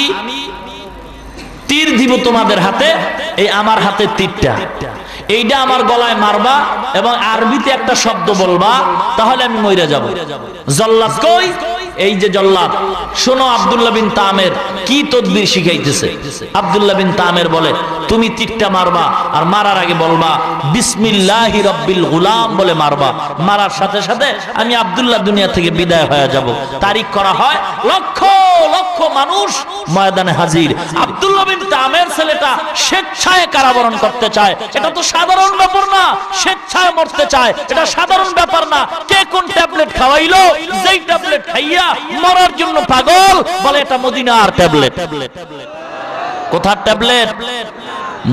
তীর দিব তোমাদের হাতে, এই আমার হাতে তীরটা, এইটা আমার গলায় মারবা এবং আরবিতে একটা শব্দ বলবা, তাহলে আমি মইরা যাব। জল্লাদ কই? এই যে জল্লাদ, শোনো আব্দুল্লাহ বিন তামের কি তদবির শিখাইতেছে। আব্দুল্লাহ বিন তামের বলে, তুমি তীরটা মারবা আর মারার আগে বলবা বিসমিল্লাহি রাব্বিল গুলাম বলে মারবা, মারার সাথে সাথে আমি আব্দুল্লাহ দুনিয়া থেকে বিদায় হয়ে যাব। তারিখ করা হয়, লক্ষ লক্ষ মানুষ ময়দানে হাজির। আব্দুল্লাহ বিন তামের ছেলেটা স্বেচ্ছায় কারাবরণ করতে চায়, এটা তো সাধারণ ব্যাপার না। স্বেচ্ছায় মরতে চায়, এটা সাধারণ ব্যাপার না। কে কোন ট্যাবলেট খাওয়াইলো, যেই ট্যাবলেট খাইয়া মরার জন্য পাগল, বলে এটা মদিনার ট্যাবলেট। কোথার ট্যাবলেট?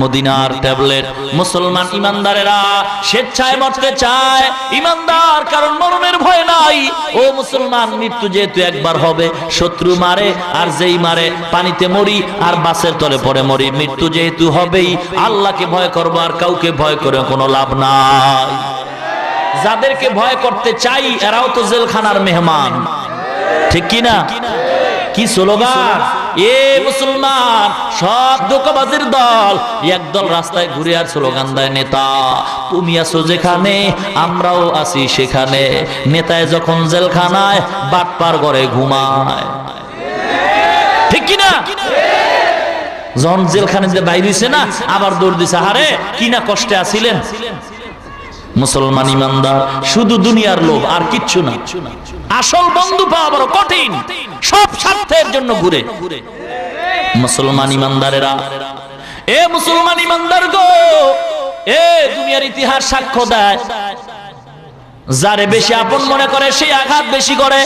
মদিনার ট্যাবলেট। মুসলমান ইমানদারেরা স্বেচ্ছায় মরতে চায়, ইমানদার, কারণ মরণের ভয় নাই। ও মুসলমান, মৃত্যু যেহেতু একবার হবে, শত্রু মারে আর যেই মারে পানিতে মরি আর বাসের তলে পড়ে মরি, মৃত্যু যেহেতু হবেই, আল্লাহকে ভয় করবো আর কাউকে ভয় করে কোনো লাভ নাই। যাদেরকে ভয় করতে চাই এরাও তো জেলখানার মেহমান, ঠিক কিনা? কি স্লোগান! এ মুসলমান, সব ধোঁকাবাজের দল একদল রাস্তায় ঘুরে আর স্লোগান দেয়, নেতা তুমি আছো যেখানে আমরাও আছি সেখানে। নেতায় যখন জেলখানায়, বাটপার ঘরে ঘুমায়, ঠিক কিনা? যখন জেলখানাতে বাইরে হইছে না, আবার দৌড় দিছে, হারে কিনা কষ্টে আছিলেন। মুসলমান ইমানদার শুধু দুনিয়ার লোভ আর কিচ্ছু না। আসল বন্ধু পাওয়া বড় কঠিন, সব স্বার্থের জন্য ঘুরে। মুসলমান ইমানদারেরা, এ মুসলমান ইমানদার গো, এ দুনিয়ার ইতিহাস সাক্ষ্য দেয়, যারে বেশি আপন মনে করে সেই আঘাত বেশি করে।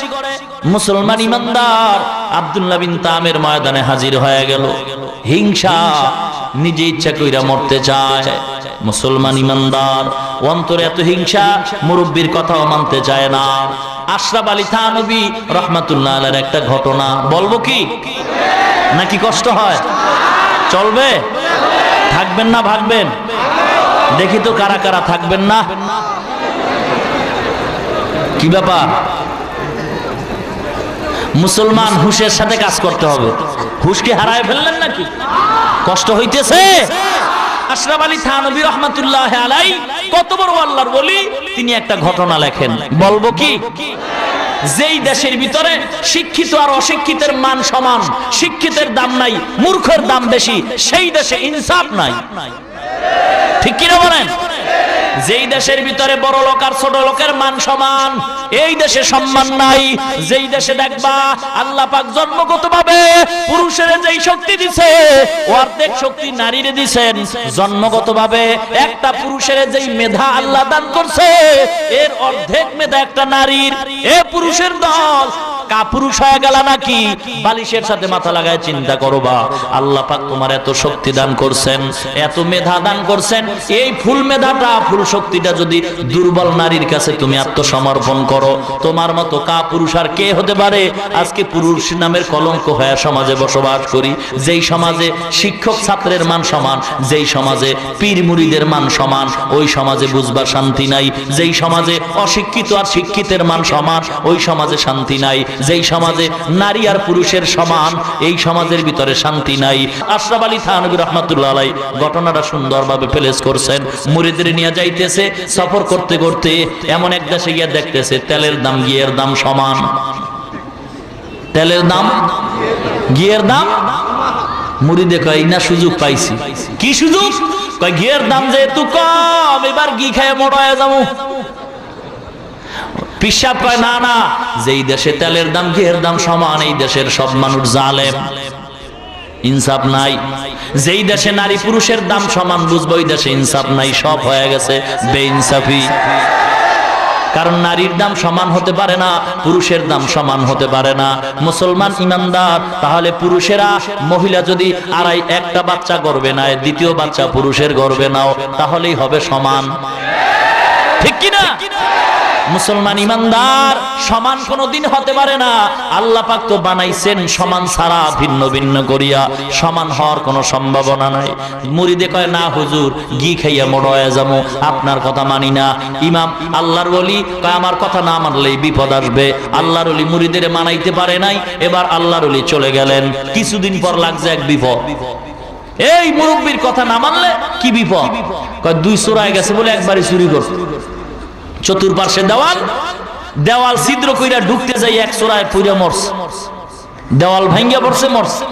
মুসলমান ইমানদার আব্দুল্লাহ বিন তামের ময়দানে হাজির হয়ে গেল, হিংসা, নিজে ইচ্ছা কইরা মরতে চায়। মুসলমান ইমানদার অন্তরে এত হিংসা, মুরব্বীর কথাও মানতে চায় না। আশরাফ আলী থানভী রহমাতুল্লাহ আলাইহির একটা ঘটনা বলবো কি, নাকি কষ্ট হয়? চলবে? থাকবেন না ভাগবেন? দেখি তো কারা কারা থাকবেন না। কি ব্যাপার? মুসলমান হুশের সাথে কাজ করতে হবে। হুশকে হারায় ফেললেন নাকি? কষ্ট হইতেছে? আশরাফ আলী থানভী রহমাতুল্লাহ আলাইহি কত বড় আল্লাহর ওলি, তিনি একটা ঘটনা লেখেন, বলবো কি? যেই দেশের ভিতরে শিক্ষিত আর অশিক্ষিতের মান সমান, শিক্ষিতের দাম নাই, মূর্খের দাম বেশি, সেই দেশে ইনসাফ নাই, ঠিক কিনা বলেন? যেই দেশের ভিতরে বড় লোক আর ছোট লোকের মান সমান, এই দেশে সম্মান নাই। যেই দেশে দেখবা আল্লাহ পাক জন্মগতভাবে পুরুষের যেই শক্তি দিছে, অর্ধেক শক্তি নারীরে দিছেন। জন্মগতভাবে একটা পুরুষের যেই মেধা আল্লাহ দান করছে, এর অর্ধেক মেধা একটা নারীর। এ পুরুষের দল কাপুরুষ হয়ে গেল নাকি? বালিশের সাথে মাথা লাগায় চিন্তা করবা। আল্লাহ পাক তোমার এত শক্তি দান করছেন, এত মেধা দান করছেন, এই ফুল মেধাটা, ফুল শক্তিটা যদি দুর্বল নারীর কাছে তুমি আত্মসমর্পণ করো, তোমার মতো কাপুরুষ আর কে হতে পারে? আজকে পুরুষ নামের কলঙ্ক হয়ে সমাজে বসবাস করি, যেই সমাজে শিক্ষক ছাত্রের মান সমান, যেই সমাজে পীর মুরিদের মান সমান, ওই সমাজে বুঝবার শান্তি নাই। যেই সমাজে অশিক্ষিত আর শিক্ষিতের মান সমান, ওই সমাজে শান্তি নাই। যেই সমাজে নারী আর পুরুষের সমান, এই সমাজের ভিতরে শান্তি নাই। আশরাফ আলী থানভী রাহমাতুল্লাহ আলাইহি ঘটনাটা সুন্দরভাবে প্লেস করছেন। মুরিদদের নিয়ে যাইতেছে, সফর করতে করতে এমন এক দেশে গিয়ে দেখতেছে তেলের দাম ঘিয়ের দাম সমান। তেলের দাম ঘিয়ের দাম। মুরিদে কয় না সুযোগ পাইছি। কি সুযোগ? কয় ঘিয়ের দাম যেহেতু কম, এবার ঘি খেয়ে মোটা হয়ে যাবো। পিসাব কয় না না, যেই দেশে তেলের দাম ঘিয়ের দাম সমান, এই দেশের সব মানুষ জালেম, ইনসাফ নাই। যেই দেশে নারী পুরুষের দাম সমান, বুঝবো ওই দেশে ইনসাফ নাই, সব হয়ে গেছে বেইনসাফি। কারণ নারীর দাম সমান হতে পারে না, পুরুষের দাম সমান হতে পারে না। মুসলমান ইমানদার, তাহলে পুরুষেরা, মহিলা যদি একটা বাচ্চা গর্ভে নেয়, দ্বিতীয় বাচ্চা পুরুষের গর্ভে নাও, তাহলেই হবে সমান, ঠিক কিনা? মুসলমান ইমানদার সমান কোনদিন হতে পারে না। আল্লাহ পাক তো বানাইছেন সমান ছাড়া ভিন্ন ভিন্ন করিয়া, সমান হওয়ার কোনো সম্ভাবনা নাই। মুরিদে কয় না হুজুর, ঘি খাইয়া মোটা হয়ে যাবো, আপনার কথা মানি না। ইমাম আল্লাহর ওলি কয় আমার কথা না মানলেই বিপদ আসবে। আল্লাহর ওলি মুরিদের মানাইতে পারে নাই, এবার আল্লাহর ওলি চলে গেলেন। কিছুদিন পর লাগছে এক বিপদ। এই মুরব্বীর কথা না মানলে কি বিপদ? কয় 2 চোরায় গেছে বলে একবারই চুরি করছে। চতুর্পার্শ্বে দেওয়াল, দেওয়াল ছিদ্র কইরা ঢুকতে যাই এক চোরায় পুইরা মরছে, দেওয়াল ভাঙ্গিয়া পড়ছে, মরছে।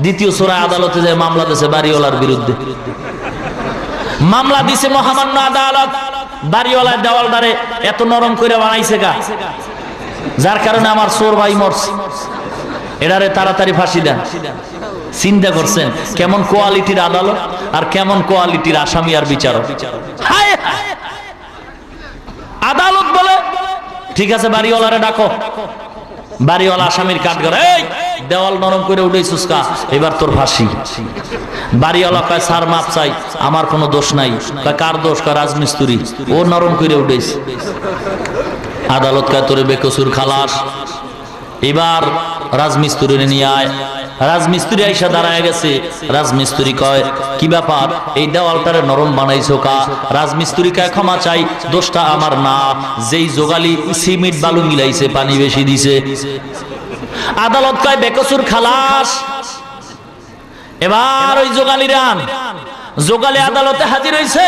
দ্বিতীয় চোরায় আদালতে যায় মামলা দিছে বাড়িওয়ালার বিরুদ্ধে। মামলা দিছে মহামান্য আদালত, বাড়িওয়ালার দেওয়ালটারে এত নরম কইরা বানাইছে গা, যার কারণে আমার চোর ভাই মরছে, এটারে তাড়াতাড়ি ফাঁসি দেন। চিন্তা করছেন কেমন কোয়ালিটির আদালত আর কেমন কোয়ালিটির আসামি আর বিচারক। হায় হায়, আদালত বলে ঠিক আছে বাড়িওয়ালারে ডাকো। বাড়িওয়ালা আসামির কাঠগড়, এই দেওয়াল নরম করে উঠেছিস কা, এবার তোর ফাঁসি। বাড়িওয়ালা কয় স্যার মাপ চাই, আমার কোনো দোষ নাই। কয় কার দোষ? কয় রাজমিস্ত্রি, ও নরম করে উঠেছে। আদালত কয় তোরে বেকসুর খালাস, এবার রাজমিস্ত্রি নিয়ে আয়। রাজমিস্ত্রি আইসা দাঁড়ায় গেছে। রাজমিস্ত্রি কয় কি ব্যাপার, এই দেওয়ালটারে নরম বানাইছো কা? রাজমিস্ত্রি কয় ক্ষমা চাই, দোষটা আমার না, যেই যোগালি সিমেন্ট বালু মিলাইছে পানি বেশি দিছে। আদালত কয় বেকসুর খালাস। এবার ওই যোগালির আন। যোগালি আদালতে হাজির হইছে,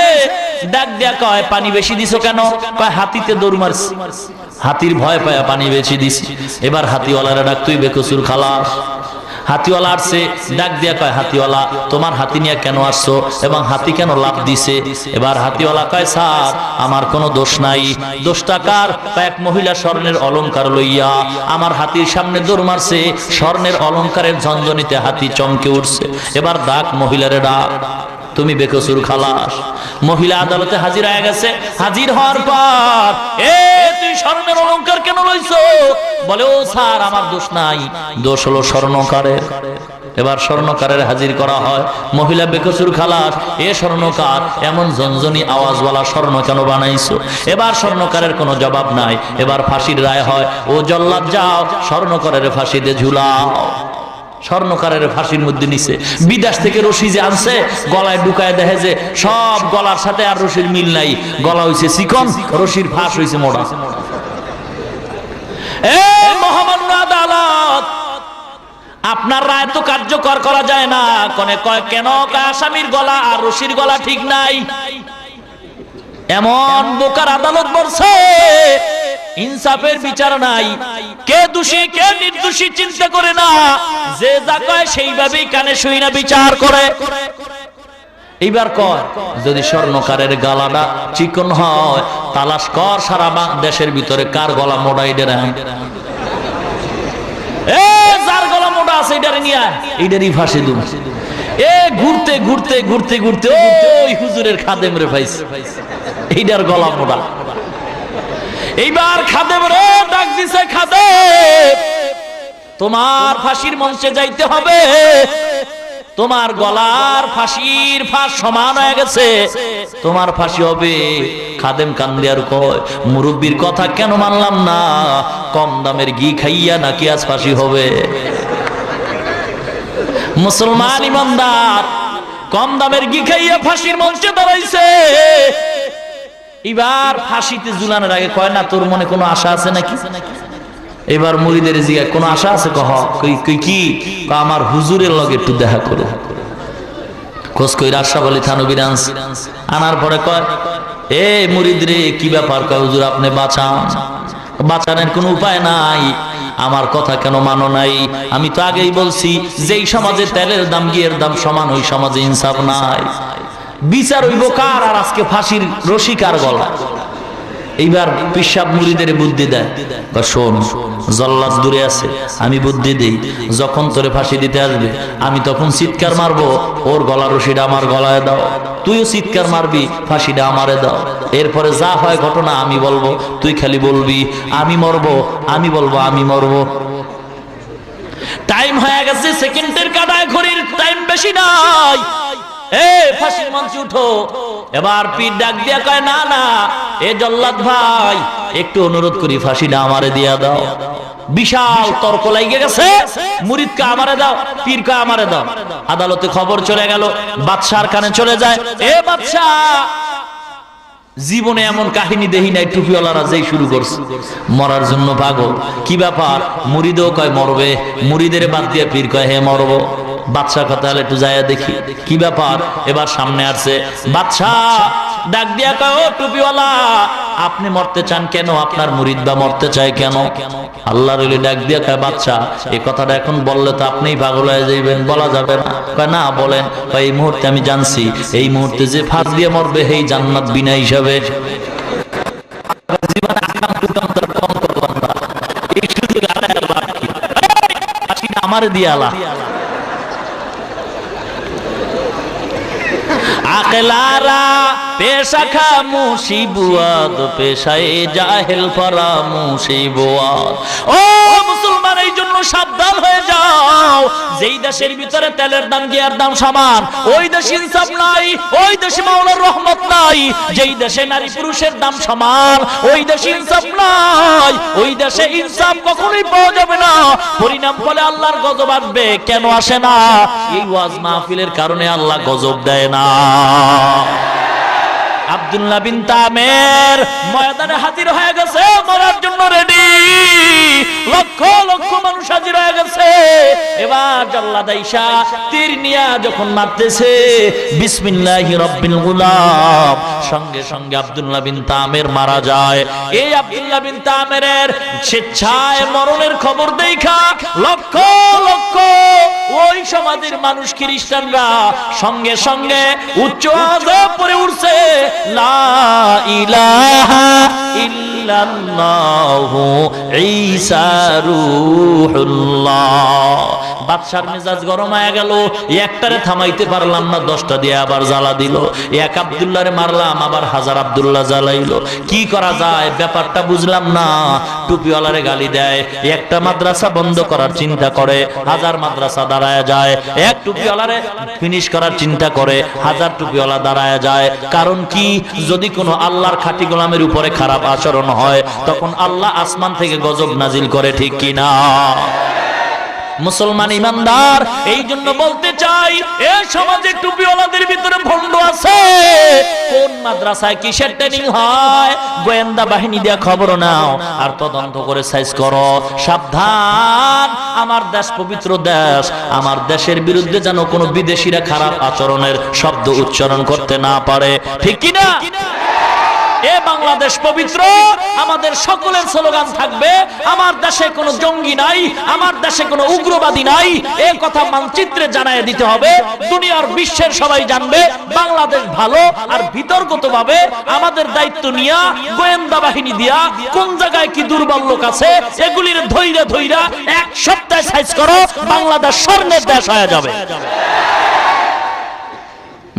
ডাক দিয়া কয় পানি বেশি দিছো কেন? কয় হাতিতে দৌড় মারছি, হাতির ভয় পায়া পানি বেশি দিছি। এবার হাতিওয়ালারা ডাক, তুই বেকসুর খালাস। হাতিওয়ালা আসছে, ডাক দিয়া কয় হাতিওয়ালা তোমার হাতি নিয়ে কেন আসছো এবং হাতি কেন লাফ দিছে? এবার হাতিওয়ালা কয় স্যার আমার কোনো দোষ নাই। দোষটা কার? এক মহিলা স্বর্ণের অলংকার লইয়া আমার হাতির সামনে দৌড় মারছে, স্বর্ণের অলংকারের ঝনঝনিতে হাতি চমকে উঠছে। এবার ডাক মহিলারে ডাক, তুমি বেকসুর খালাস। মহিলা আদালতে হাজির হয়ে গেছে। হাজির হওয়ার পর তুই স্বর্ণের অলংকার কেন লইছো? বলে ও স্যার আমার দোষ নাই, দোষ হলো স্বর্ণকারের। এবার স্বর্ণকারের হাজির করা হয়। মহিলা বেকসুর খালাস, এ স্বর্ণকার এমন ঝনঝনি আওয়াজওয়ালা স্বর্ণ কেন বানাইছো? এবার স্বর্ণকারের কোনো জবাব নাই। এবার ফাঁসির রায় হয়। ও জল্লাদ যাও স্বর্ণকারের ফাঁসিতে ঝুলাও। স্বর্ণকারের ফাঁসির মধ্যে নিছে। বিদেশ থেকে রশি যে আনছে, গলায় ঢুকায় দেখে যে সব গলার সাথে আর রশির মিল নাই, গলা হইছে চিকন, রশির ফাঁস হইছে মোটা। মহামান্য আদালত, আপনার রায় তো কার্যকর করা যায় না। কনে কয় কেন? আসামির গলা আর রশির গলা ঠিক নাই। এমন বোকার আদালত বলছে, ইনসাফের বিচার নাই, কে দোষী কে নির্দোষী চিন্তা করে না, যে যা কয় সেইভাবেই কানে শুই না বিচার করে। এইবার কয় যদি স্বর্ণকারের গলাটা চিকন হয়, তালাশ কর সারা দেশের ভিতরে কার গলা মোটা, যার গলা মোটা আছে এটারে নিয়ে এইটারই ফাঁসি দুম। ঘুরতে ঘুরতে ঘুরতে ঘুরতে ওই হুজুরের খাদেম রে পাইছে, এইটার গলা মোটা। এইবার খাদেম রে ডাক দিছে, খাদেম তোমার ফাঁসির মঞ্চে যাইতে হবে, তোমার গলার ফাঁসির ফাঁস সমান হয়ে গেছে, তোমার ফাঁসি হবে। খাদেম কান্দে আর কয়, মুরব্বীর কথা কেন মানলাম না, কম দামের ঘি খাইয়া নাকি আজ ফাঁসি হবে। মুসলমান ইমানদার কম দামের ঘি খাইয়া ফাঁসির মঞ্চে দাঁড়াইছে। এবার ফাঁসিতে ঝুলানোর আগে কয় না, তোর মনে কোনো আশা আছে নাকি? এবার মুরিদের জিজ্ঞাসা, কোনো আশা আছে? কি? আমার হুজুরের লগে একটু দেখা করো। খোঁজ কই আশরাফ আলী থানভীর আনার পরে কয়, এ মুরিদ রে, কি ব্যাপার? কয়, হুজুর আপনি বাঁচান। বাঁচানোর কোনো উপায় নাই, আমার কথা কেন মানো নাই? আমি তো আগেই বলছি, যেই সমাজে তেলের দাম ঘিয়ের দাম সমান, ওই সমাজে ইনসাফ নাই। বিচার হইব কার? আর আজকে ফাঁসির রশি কার গলা? এইবার পিসাব মুরিদের বুদ্ধি দেয়, বা শোন, জল্লাদ দূরে আছে, আমি বুদ্ধি দেই, যখন তোরে ফাঁসি দিতে আসবে আমি তখন চিৎকার মারবো, ওর গলার রশিটা আমার গলায় দাও, তুইও চিৎকার মারবি, ফাঁসিটা আমারে দাও। এরপরে যা হয় ঘটনা আমি বলবো, তুই খালি বলবি আমি মরবো, আমি বলবো আমি মরবো। টাইম হয়ে গেছে, সেকেন্ডের কাটায় ঘড়ির টাইম বেশি নাই। ফাঁসির মঞ্চে উঠো। এবার পীর ডাক দিয়া কয়, না না, এ জল্লাদ ভাই, একটু অনুরোধ করি, ফাঁসিটা আমারে দিয়া দাও। বিশাল তর্ক লাগিয়ে গেছে, মুরিদকে আমারে দাও, পীরকে আমারে দাও। আদালতে খবর চলে গেল, বাদশার কানে চলে যায়, এ বাদশা, জীবনে এমন কাহিনী দেখি নাই, টুপিওয়ালারা যেই শুরু করছে মরার জন্য পাগল। কি ব্যাপার? মুরিদও কয় মরবে, মুরিদের বাদ দিয়ে পীর কয় হে মরবো। বাদশা কথা হলে একটু যায় দেখি কি ব্যাপার। এবার সামনে আসছে বাদশা, ডাক দিয়া কয়, ও টুপিওয়ালা, আপনি মরতে চান কেন? আপনার মুরিদ বা মরতে চায় কেন? আল্লাহ রইলি ডাক দিয়া কয়, বাদশা, এই কথাটা এখন বললে তো আপনিই পাগল হয়ে যাইবেন, বলা যাবে না। কয় না, বলেন। এই মুহূর্তে আমি জানছি, এই মুহূর্তে যে ফাঁস দিয়ে মরবে সেই জান্নাত বিনা হিসাবে। আমার দিয়ালা আকলারা পেশা খামোশি বুয়াদ, পেশায় জাহেল ফরামুশি বুয়াদ। ও মুসলমান, এই জন্য সাবধান হয়ে যাও। যেই দেশের ভিতরে তেলের দাম ঘিয়ার দাম সমান, ওই দেশে ইনসাফ নাই, ওই দেশে মাওলার রহমত নাই। যেই দেশে নারী পুরুষের দাম সমান, ওই দেশে ইনসাফ নাই, ওই দেশে ইনসাফ কখনোই পাওয়া যাবে না। পরিণাম ফলে আল্লাহর গজব আসবে। কেন আসে না? এই ওয়াজ মাহফিলের কারণে আল্লাহ গজব দেয় না। আব্দুল্লাহ বিন তামের ময়দানে হাজির হয়ে গেছে, মরার জন্য রেডি। লক্ষ লক্ষ মানুষ হাজির হয়ে গেছে। এবার জল্লাদ আইসা তীর নিয়া যখন মারতেছে, বিসমিল্লাহি রাব্বিল গুলাম, সঙ্গে সঙ্গে আব্দুল্লাহ বিন তামের মারা যায়। এই আব্দুল্লাহ বিন তামের স্বেচ্ছায় মরণের খবর দেখা লক্ষ লক্ষ ওই সমাজের মানুষ, খ্রিস্টানরা সঙ্গে সঙ্গে উচ্চ আওয়াজে পড়ে উঠছে, লা ইলাহা ইল্লাল্লাহু ঈসা রূহুল্লাহ। বাদশার মেজাজ গরম হয়ে গেল, একটারে থামাইতে পারলাম না, 10টা দিয়ে আবার জ্বালা দিল। এক আব্দুল্লাহরে মারলাম, আবার 1000 আব্দুল্লাহ জ্বালাইলো। কি করা যায় ব্যাপারটা বুঝলাম না। টুপিওয়ালারে গালি দেয়, একটা মাদ্রাসা বন্ধ করার চিন্তা করে, 1000 মাদ্রাসা দাঁড়ায় যায়। এক টুপিওয়ালারে ফিনিশ করার চিন্তা করে, 1000 টুপিওয়ালা দাঁড়ায় যায়। কারণ কি? যদি কোনো আল্লাহর খাঁটি গোলামের উপরে খারাপ আচরণ হয়, তখন আল্লাহ আসমান থেকে গজব নাজিল করে, ঠিক কিনা? মুসলমান ইমানদার, এই জন্য বলতে চাই, এ সমাজে টুপিওয়ালাদের ভিতরে ভণ্ড আছে। কোন মাদ্রাসায় কিসের ট্রেনিং হয়, গোয়েন্দা বাহিনী দিয়ে খবর নাও, আর তদন্ত করে সাইজ করো। সাবধান, আমার দেশ পবিত্র দেশ, আমার দেশের বিরুদ্ধে যেন কোনো বিদেশিরা খারাপ আচরণের শব্দ উচ্চারণ করতে না পারে, ঠিক কিনা? এ বাংলাদেশ পবিত্র, আমাদের সকলের স্লোগান থাকবে, আমার দেশে কোনো জঙ্গি নাই, আমার দেশে কোনো উগ্রবাদী নাই। এই কথা মানচিত্রে জানায় দিতে হবে, দুনিয়ার বিশ্বের সবাই জানবে বাংলাদেশ ভালো। আর বিতর্কতভাবে আমাদের দায়িত্ব নিয়া, গোয়েন্দা বাহিনী দিয়া কোন জায়গায় কি দুর্বল লোক আছে, এগুলির ধৈর্য ধৈর্য এক সপ্তাহে সাইজ করো, বাংলাদেশ স্বর্ণের দেশ হয়ে যাবে।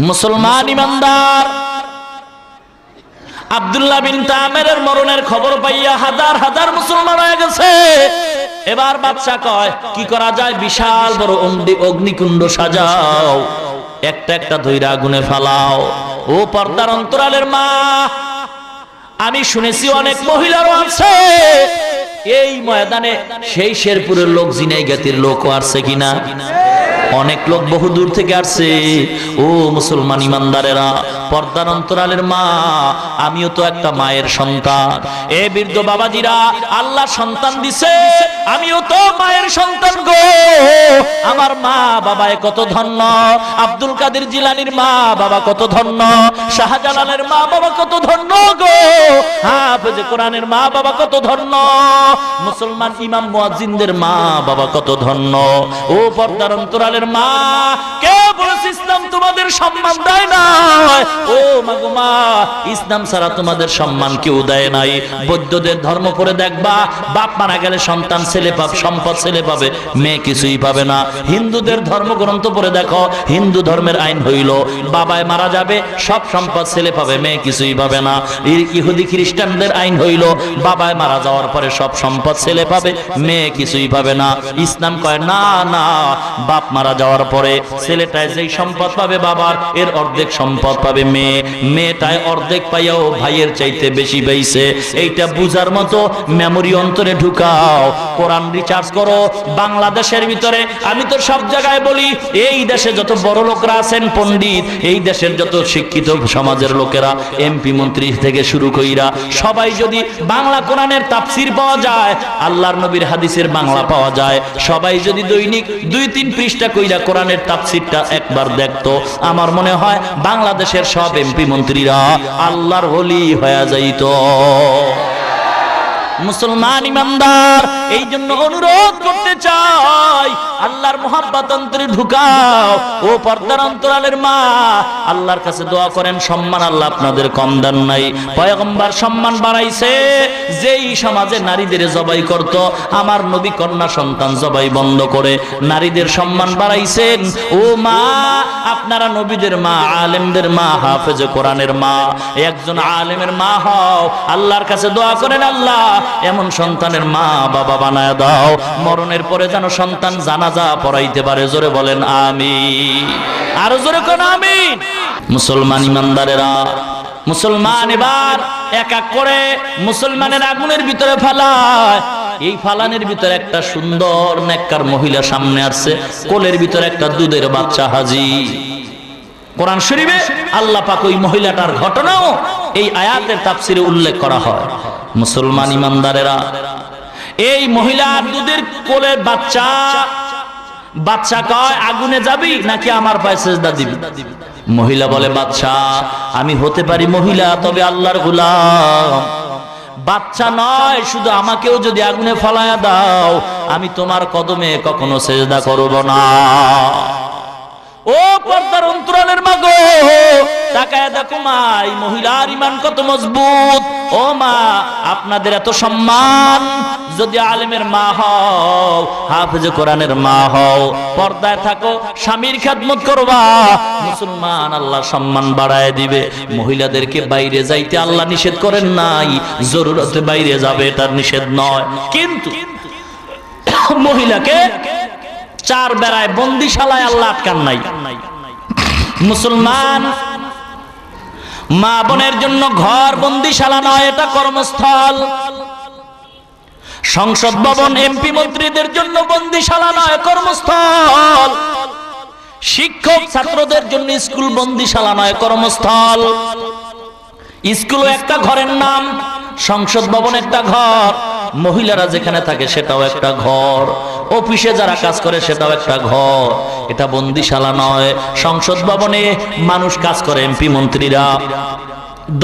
মুসলমান ইমানদার, আব্দুল্লাহ বিন তামেরের মরণের খবর পাইয়া হাজার হাজার মুসলমান হয়ে গেছে। এবার বাদশা কয় কি করা যায়, বিশাল বড় অগ্নিকুণ্ড সাজাও, একটা একটা ধইরা আগুনে ফালাও। ও পর্দার অন্তরালের মা, আমি শুনেছি অনেক মহিলারও আছে এই ময়দানে, সেই শেরপুরের লোক জিনাইগাতির লোকও আসছে কিনা, অনেক লোক বহু দূর থেকে আসছে। ও মুসলমান ইমানদারেরা, পর্দার অন্তরালের মা, আমিও তো একটা মায়ের সন্তান। এ বৃদ্ধ বাবাজিরা, আল্লাহ সন্তান দিছে, আমিও তো মায়ের সন্তান গো। আমার মা বাবায় কত ধন্য, আব্দুল কাদের জিলানীর মা বাবা কত ধন্য, শাহজালালের মা বাবা কত ধন্য গো, হাফেজ কোরআনের মা বাবা কত ধন্য, মুসলমান ইমাম মুয়াজ্জিনদের মা বাবা কত ধন্য। ও পর্দার অন্তরালের মা, কে বলেছে ইসলাম তোমাদের সম্মান দেয় না? ও মাগো মা, ইসলাম ছাড়া তোমাদের সম্মান কেউ দেয় নাই। বৌদ্ধদের ধর্ম করে দেখবা, বাপ মারা গেলে সন্তান ছেলে পাবে, সম্পদ ছেলে পাবে, মেয়ে কিছুই পাবে না। হিন্দুদের ধর্মগ্রন্থ পড়ে দেখো, হিন্দু ধর্মের আইন হইল বাবায় মারা যাবে, সব সম্পদ ছেলে পাবে, মেয়ে কিছুই পাবে না। ইহুদি খ্রিস্টানদের আইন হইল বাবায় মারা যাওয়ার পরে সব সম্পদ ছেলে পাবে, মেয়ে কিছুই পাবে না। ইসলাম কয় না না, বাপ মারা যাওয়ার পরে ছেলেটায় যেই সম্পদ পাবে বাবার, এর অর্ধেক সম্পদ পাবে মেয়ে, মেয়েটায় অর্ধেক পাইয়াও ভাইয়ের চাইতে বেশি পাইছে। এইটা বুঝার মতো মেমোরি অন্তরে ঢুকাও, কোরআন রিচার্জ করো। বাংলাদেশের ভিতরে আমি তো সব জায়গায় বলি, এই দেশে যত বড় লোকরা আছেন পণ্ডিত, এই দেশের যত শিক্ষিত সমাজের লোকেরা, এমপি মন্ত্রী থেকে শুরু কইরা সবাই যদি বাংলা কোরআনের তাফসির পাওয়া যায়, আল্লাহর নবীর হাদিসের বাংলা পাওয়া যায়, সবাই যদি দৈনিক 2-3 পৃষ্ঠা কইরা কোরআনের তাফসিরটা একবার দেখতো, আমার মনে হয় বাংলাদেশের সব এমপি মন্ত্রীরা আল্লাহর ওলি হয়ে যাইত। মুসলমান ইমানদার, এই জন্য অনুরোধ করতে চাই, আল্লাহর মোহাব্বত অন্তরে ঢুকাও। ও পর্দার অন্তরালের মা, আল্লাহর কাছে দোয়া করেন, সম্মান আল্লাহ আপনাদের কম দেন নাই। পয়গম্বর সম্মান বাড়াইছে, যেই সমাজে নারীদের জবাই করত, আমার নবী কন্যা সন্তান জবাই বন্ধ করে নারীদের সম্মান বাড়াইছেন। ও মা, আপনারা নবীদের মা, আলেমদের মা, হাফেজ কোরআনের মা, একজন আলেমের মা হও, আল্লাহর কাছে দোয়া করেন, আল্লাহ এমন সন্তানের মা বাবা বানায় দাও, মরণের পরে যেন সন্তান জানাজা পড়াইতে পারে। জোরে বলেন আমিন, আরো জোরে কোন আমিন। মুসলমান ইমানদারেরা, মুসলমান এবার এক এক করে মুসলমানের আগুনের ভিতরে ফালায়। এই ফালানের ভিতরে একটা সুন্দর নেককার মহিলা সামনে আসছে, কোলের ভিতরে একটা দুধের বাচ্চা হাজির। কোরআন শরীফে আল্লাহ পাক ওই মহিলাটার ঘটনাও এই আয়াতের তাফসিরে উল্লেখ করা হয়। মুসলমান ইমানদারেরা, এই মহিলার দুধের কোলের বাচ্চা, বাচ্চা কয় আগুনে যাবি নাকি আমার পায়ে সেজদা দিবি? মহিলা বলে, বাচ্চা আমি হতে পারি মহিলা, তবে আল্লাহর গোলাম। বাচ্চা নয়, শুধু আমাকেও যদি আগুনে ফলায়া দাও, আমি তোমার কদমে কখনো সেজদা করব না। ও পর্দার অন্তরালের মা গো, তাকায় দেখো মা, এই মহিলার ঈমান কত মজবুত। ও মা, আপনাদের এত সম্মান, যদি আলেমের মা হও, হাফেজ কোরআনের মা হও, পর্দায় থাকো, স্বামীর খেদমত করবা, মুসলমান আল্লাহ সম্মান বাড়ায় দিবে। মহিলাদেরকে বাইরে যাইতে আল্লাহ নিষেধ করেন নাই, জরুরতে বাইরে যাবে এটার নিষেধ নয়, কিন্তু মহিলাকে 4 বেড়ায় বন্দিশালায় আল্লাহ আটকান নাই। মুসলমান মা বোনের জন্য ঘর বন্দিশালা নয়, এটা কর্মস্থল। সংসদ ভবন এমপি মন্ত্রীদের জন্য বন্দিশালা নয়, কর্মস্থল। শিক্ষক ছাত্রদের জন্য স্কুল বন্দিশালা নয়, কর্মস্থল। স্কুলও একটা ঘরের নাম, সংসদ ভবন একটা ঘর, মহিলারা যেখানে থাকে সেটাও একটা ঘর, অফিসে যারা কাজ করে সেটাও একটা ঘর, এটা বন্দিশালা নয়। সংসদ ভবনে মানুষ কাজ করে, এমপি মন্ত্রীরা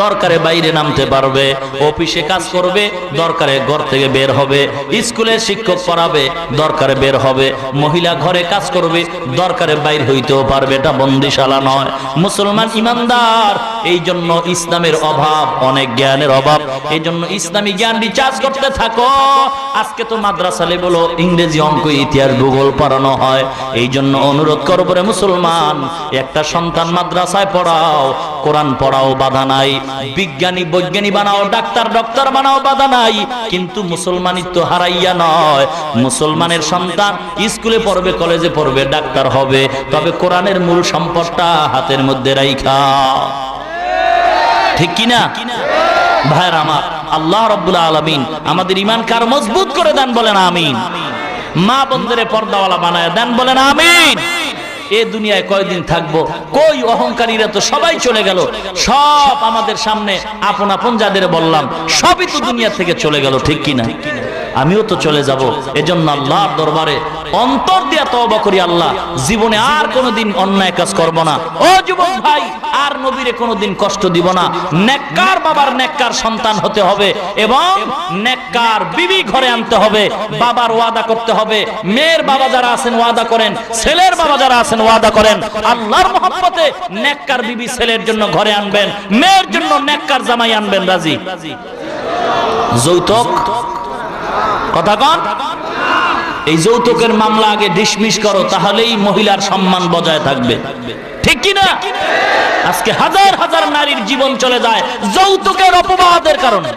দরকারে বাইরে নামতে পারবে, অফিসে কাজ করবে, দরকারে ঘর থেকে বের হবে, স্কুলে শিক্ষক পড়াবে, দরকারে বের হবে, মহিলা ঘরে কাজ করবে, দরকারে বাইর হইতেও পারবে, এটা বন্দিশালা নয়। মুসলমান ইমানদার, এই জন্য ইসলামের অভাব, অনেক জ্ঞানের অভাব। এই জন্য ইসলামী জ্ঞান রিচার্জ করতে থাকো। আজকে তো মাদ্রাসা লেভেলও ইংরেজি, অঙ্ক, ইতিহাস, ভূগোল পড়ানো হয়। এই জন্য অনুরোধ করবো রে মুসলমান, একটা সন্তান মাদ্রাসায় পড়াও, কোরআন পড়াও, বাধা নাই। বিজ্ঞানী বৈজ্ঞানিক বানাও, ডাক্তার ডক্টর বানাও, বাধা নাই। কিন্তু মুসলমানিত্ব হারাইয়া নয়। মুসলমানের সন্তান স্কুলে পড়বে, কলেজে পড়বে, ডাক্তার হবে, তবে কোরআনের মূল সম্পদটা হাতের মধ্যে রাইখা। ঠিক কিনা ভাইর আমার? আল্লাহ রাব্বুল আলামিন আমাদের ঈমানকে আরো মজবুত করে দেন, বলেন আমিন। মা বোনদের পর্দাওয়ালা বানায় দেন, বলেন আমিন। এ দুনিয়ায় কয়দিন থাকবো? কই অহংকারীরা তো সবাই চলে গেল। সব আমাদের সামনে আপন আপন যাদের বললাম, সবই তো দুনিয়া থেকে চলে গেল। ঠিক কিনা? আমিও তো চলে যাব। এজন্য আল্লাহর দরবারে অন্তর দিয়া তওবা করি, আল্লাহ জীবনে আর কোনোদিন অন্যায় কাজ করব না। ও যুবক ভাই, আর নবীরে কোনোদিন কষ্ট দিব না। নেককার বাবার নেককার সন্তান হতে হবে এবং নেককার বিবি ঘরে আনতে হবে। বাবার ওয়াদা করতে হবে। মেয়ের বাবা যারা আছেন ওয়াদা করেন, ছেলের বাবা যারা আছেন ওয়াদা করেন। আল্লাহর মহব্বতে নেককার বিবি ছেলের জন্য ঘরে আনবেন, মেয়ের জন্য নেককার জামাই আনবেন। রাজি? যৌতুক কথা কন। এই যৌতুকের মামলা আগে ডিসমিস করো, তাহলেই মহিলার সম্মান বজায় থাকবে। ঠিক কিনা? আজকে হাজার হাজার নারীর জীবন চলে যায় যৌতুকের অপবাদের কারণে।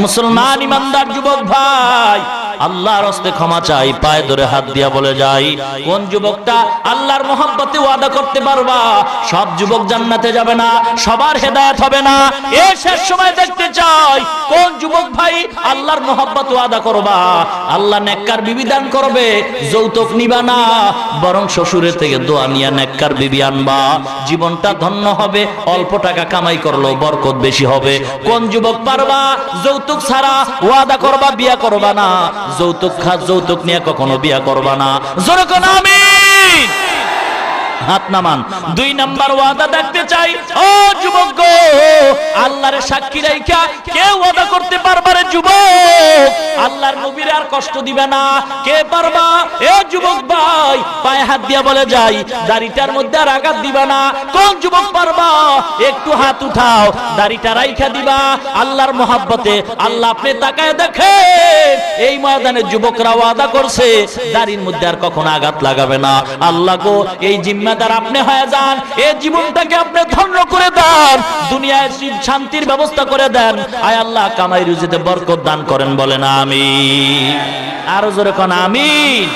মুসলমান ইমানদার যুবক ভাই, আল্লাহর হস্তে ক্ষমা চাই, পায়ে ধরে হাত দিয়া বলে যাই, কোন যুবকটা আল্লাহর মহব্বতে ওয়াদা করতে পারবা? সব যুবক জান্নাতে যাবে না, সবার হেদায়েত হবে না। এই শেষ সময় দেখতে চাই কোন যুবক ভাই আল্লাহর মহব্বত ওয়াদা করবা, আল্লাহ নেককার বিবি দান করবে, যৌতুক নিবা না, বরং শ্বশুরের থেকে দোয়া নিয়া নেককার বিবি আনবা। জীবনটা ধন্য হবে। অল্প টাকা কামাই করলেও বরকত বেশি হবে। কোন যুবক পারবা যৌতুক ছাড়া ওয়াদা করবা, বিয়া করবা না? যৌতুক নিয়ে কখনো বিয়া করবা না। জোরে কোন আমিন। হাত নামান। 2 নাম্বার ওয়াদা দেখতে চাই। ও যুবক গো, আল্লাহর সাক্ষী রাইখা কে ওয়াদা করতে পারবা রে যুবক? আল্লাহর নবীর আর কষ্ট দিবে না। কে পারবা? এ যুবক ভাই, পায়ে হাত দিয়া বলে যাই, দাড়িটার মধ্যে আর আঘাত দিবা না। কোন যুবক পারবা? একটু হাত উঠাও, দাড়িটা রাইখা দিবা আল্লাহর মহব্বতে। আল্লাহ আপনি তাকায় দেখেন, এই ময়দানে যুবকরা ওয়াদা করছে দাড়ির মধ্যে আর কখনো আঘাত লাগাবে না। আল্লাহ গো, এই জিম্মাদার আপনি হয়ে যান, এই জীবনটাকে আপনি ধন্য করে দেন, দুনিয়ায় শান্তির ব্যবস্থা করে দেন। আয় আল্লাহ কামাই রুজিতে বরকত দান করেন, বলেন আমিন। আরো জোরে কোন আমিন।